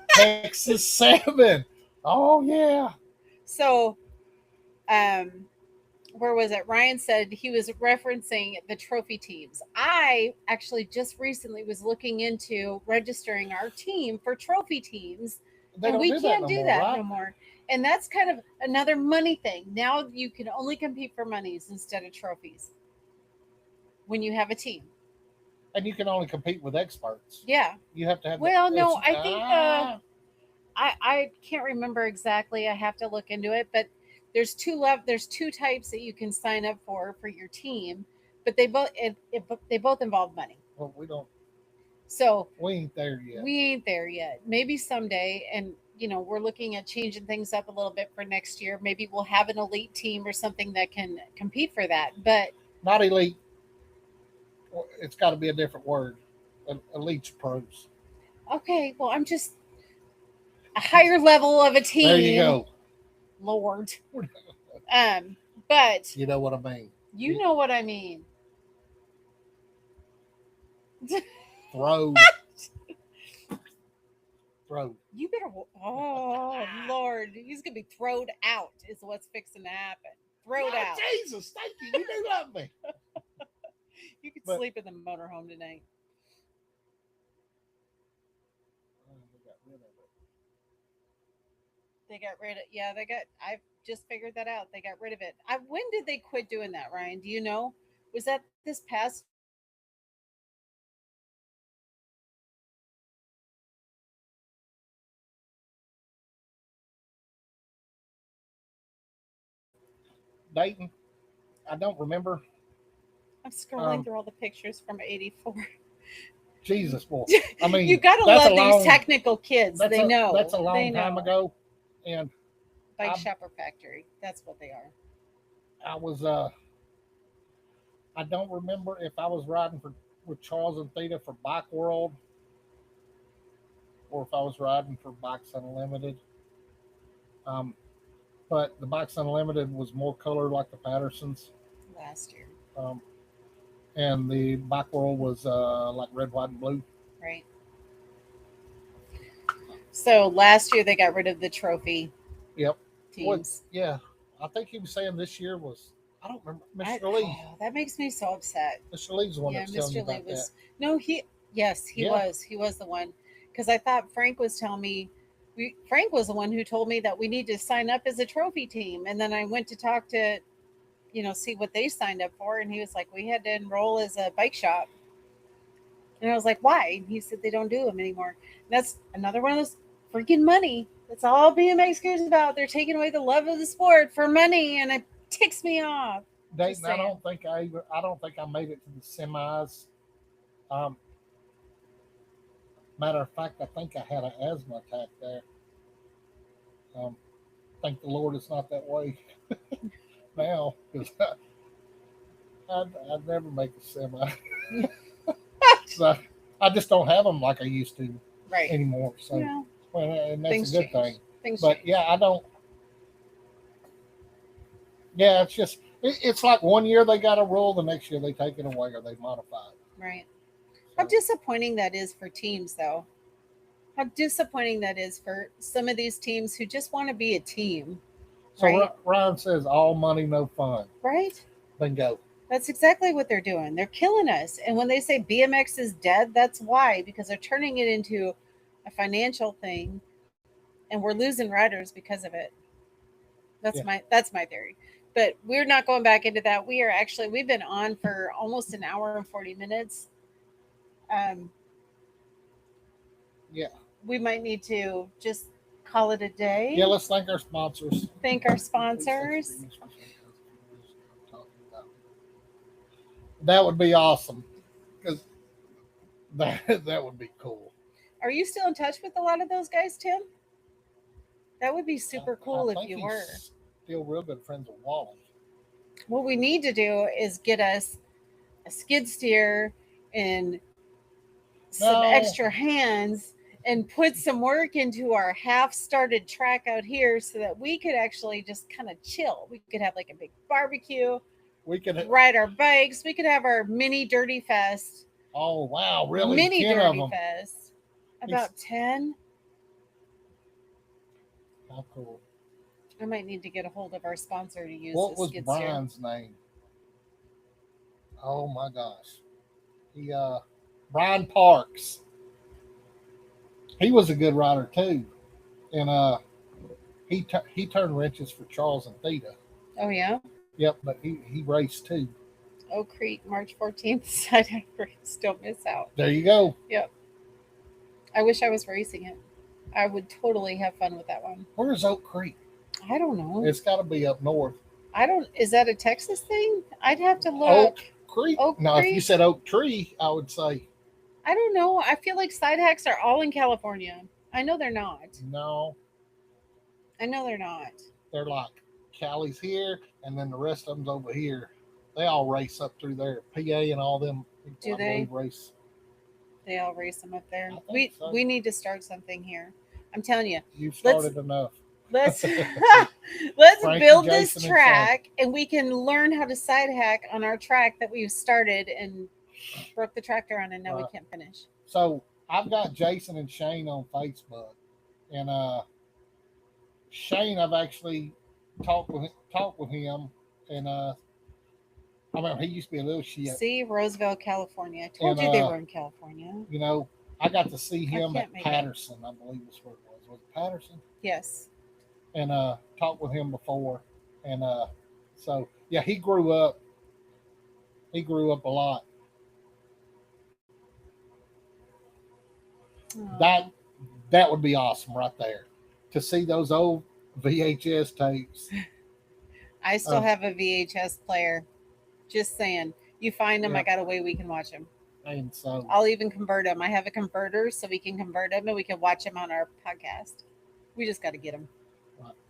Texas 7. Oh yeah. So, where was it? Ryan said he was referencing the trophy teams. I actually just recently was looking into registering our team for trophy teams, They and don't we do that can't no do more, that right? no more. And that's kind of another money thing. Now you can only compete for monies instead of trophies when you have a team. And you can only compete with experts. Yeah. You have to have Well, no, it's, I think I can't remember exactly. I have to look into it, but there's two types that you can sign up for your team, but they both involve money. well, So we ain't there yet. we ain't there yet. Maybe someday, and we're looking at changing things up a little bit for next year. Maybe we'll have an elite team or something that can compete for that. But Not elite. It's got to be a different word. Elite's pros. okay, well, I'm just a higher level of a There you team, go. Lord. But You know what I mean. you know what I mean. Throw. Throw. You better. Oh Lord, he's gonna be thrown out. Is what's fixing to happen. Thrown out. Jesus, thank you. You do love me. You could But- sleep in the motorhome tonight. We got rid of it. They got rid of. Yeah, they got. I just figured that out. They got rid of it. When did they quit doing that, Ryan? Do you know? Was that this past? Dayton. I don't remember. I'm scrolling Um, through all the pictures from '84. Jesus, boy. I mean, You gotta that's love a long- these technical kids. They know. That's a They long know. time ago, and Bike I'm- Shopper Factory. That's what they are. I was I don't remember if I was riding for with Charles and Theta for Bike World or if I was riding for Bikes Unlimited. Um, but the Bikes Unlimited was more color like the Pattersons, Last year, um, and the Bike World was like red, white, and blue. right? So last year they got rid of the trophy Yep. teams. Yeah, I think he was saying this year was. I don't remember. I- Mr. Lee. oh, that makes me so upset. Mr. Lee's the one Yeah, that was telling you Mr. Lee about was that. no, yes, he Yeah. was. He was the one because I thought Frank was telling me. Frank was the one who told me that we need to sign up as a trophy team, and then I went to talk to, see what they signed up for, and he was like, we had to enroll as a bike shop, and I was like, why? And he said they don't do them anymore. And that's another one of those freaking money. That's all BMX cares about. They're taking away the love of the sport for money, and it ticks me off. Dayton, I saying. don't think I made it to the semis. Um, matter of fact, I think I had an asthma attack there. Thank the Lord it's not that way now because I'd never make a semi. So I just don't have them like I used to Right. anymore. So Yeah. well, and that's Things a good change. thing. Things But change. yeah, I don't. Yeah, it's just it's like one year they got a rule, the next year they take it away or they modify it. Right. How disappointing that is for teams, though. How disappointing that is for some of these teams who just want to be a team, So right? Ryan says all money, no fun. Right? Bingo. That's exactly what they're doing. They're killing us. And when they say BMX is dead, that's why, because they're turning it into a financial thing and we're losing riders because of it. That's my theory. But we're not going back into that. We've been on for almost an hour and 40 minutes. Yeah. We might need to just call it a day. Yeah, let's thank our sponsors. Thank our sponsors. That would be awesome. Because that would be cool. Are you still in touch with a lot of those guys, Tim? That would be super cool I if think you he's were. Still real good friends with Wally. What we need to do is get us a skid steer and some No. extra hands and put some work into our half started track out here so that we could actually just kind of chill. We could have like a big barbecue, We could. ride our bikes. We could have our mini dirty fest. Oh wow! Really? Mini 10 of dirty them. fest. About 10. How cool! I might need to get a hold of our sponsor to use What this was skid steer. Brian's name? Oh my gosh. He Brian Parks. He was a good rider too. And he turned wrenches for Charles and Theta. Oh yeah, Yep, but he raced too. Oak Creek, March 14th. Side hack race. Don't miss out. There you go. Yep. I wish I was racing it. I would totally have fun with that one. Where's Oak Creek? I don't know. It's got to be up north. I don't. Is that a Texas thing? I'd have to look. Oak Creek. Oak Now, if Creek? you said Oak Tree, I would say I don't know. I feel like side hacks are all in California. I know they're not. no. I know they're not. They're like Cali's here, and then the rest of them's over here. They all race up through there. PA and all them. Do I they? believe, race. They all race them up there. I think We so. we need to start something here. I'm telling you. You've started enough. Let's Frankie, build this Jason, and track, and we can learn how to side hack on our track that we've started and broke the tractor on, and now we Right. can't finish. So I've got Jason and Shane on Facebook, and Shane, I've actually talked with him, and I remember he used to be a little shit. See, Roseville, California. I told And, you they were in California. You know, I got to see him can't at make it. Patterson, I believe is where it was. Was it Patterson? Yes. And talked with him before, and so yeah, he grew up. He grew up a lot. Aw. That would be awesome right there to see those old VHS tapes. I still Oh. have a VHS player. Just saying. You find them, Yeah. I got a way we can watch them. And so I'll even convert them. I have a converter so we can convert them and we can watch them on our podcast. We just got to get them.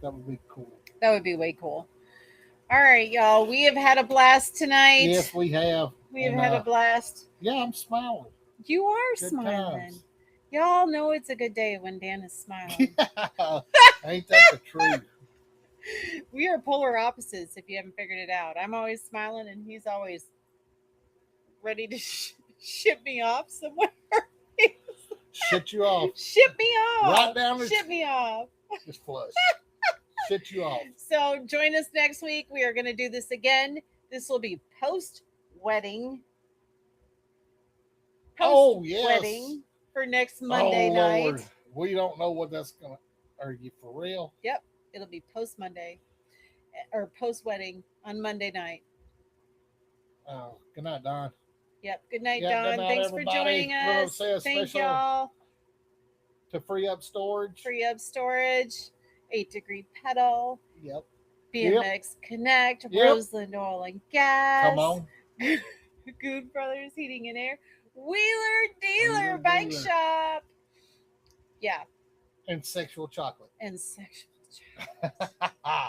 that would be cool. That would be way cool. All right, y'all. We have had a blast tonight. Yes, we have. We have And, had a blast. Yeah, I'm smiling. You are Good smiling. times. Y'all know it's a good day when Dan is smiling. Ain't that the truth? We are polar opposites if you haven't figured it out. I'm always smiling and he's always ready to ship me off somewhere. Shit you off. Ship me off. Right down the Ship me off. just flush. Shit you off. So join us next week. We are going to do this again. This will be post wedding. Oh, yes. Wedding for next Monday Oh, night. Lord. We don't know what that's gonna. Are you for real? It'll be post Monday or post wedding on Monday night. Oh, good night, Don. Yep. Good night, Yeah, good Don. night, Thanks for everybody. joining We're gonna us. say a Thank special- y'all. To free up storage. Free up storage, 8-degree pedal, Yep. BMX Connect, Yep. Roseland Oil and Gas. Come on. Good Brothers Heating and Air, Wheeler Dealer Wheeler Bike Dealer. Shop. Yeah, And sexual chocolate. and sexual.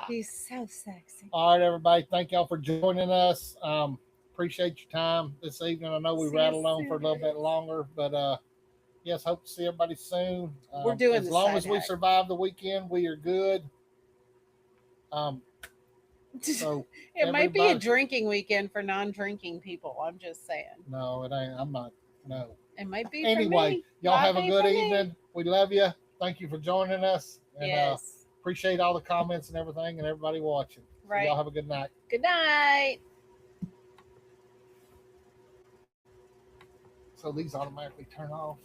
He's so sexy. All right, everybody. Thank y'all for joining us. Appreciate your time this evening. I know we See you rattled on for a little soon. bit longer, but yes, hope to see everybody soon. We're doing as the long side as we hack. survive the weekend, we are good. So It might be a everybody- drinking weekend for non-drinking people. I'm just saying. no, it ain't. I'm not. No. It might be. Anyway, for me. y'all Might have a be good for me. evening. We love you. Thank you for joining us. And Yes. appreciate all the comments and everything and everybody watching. So Right. y'all have a good night. Good night. So these automatically turn off.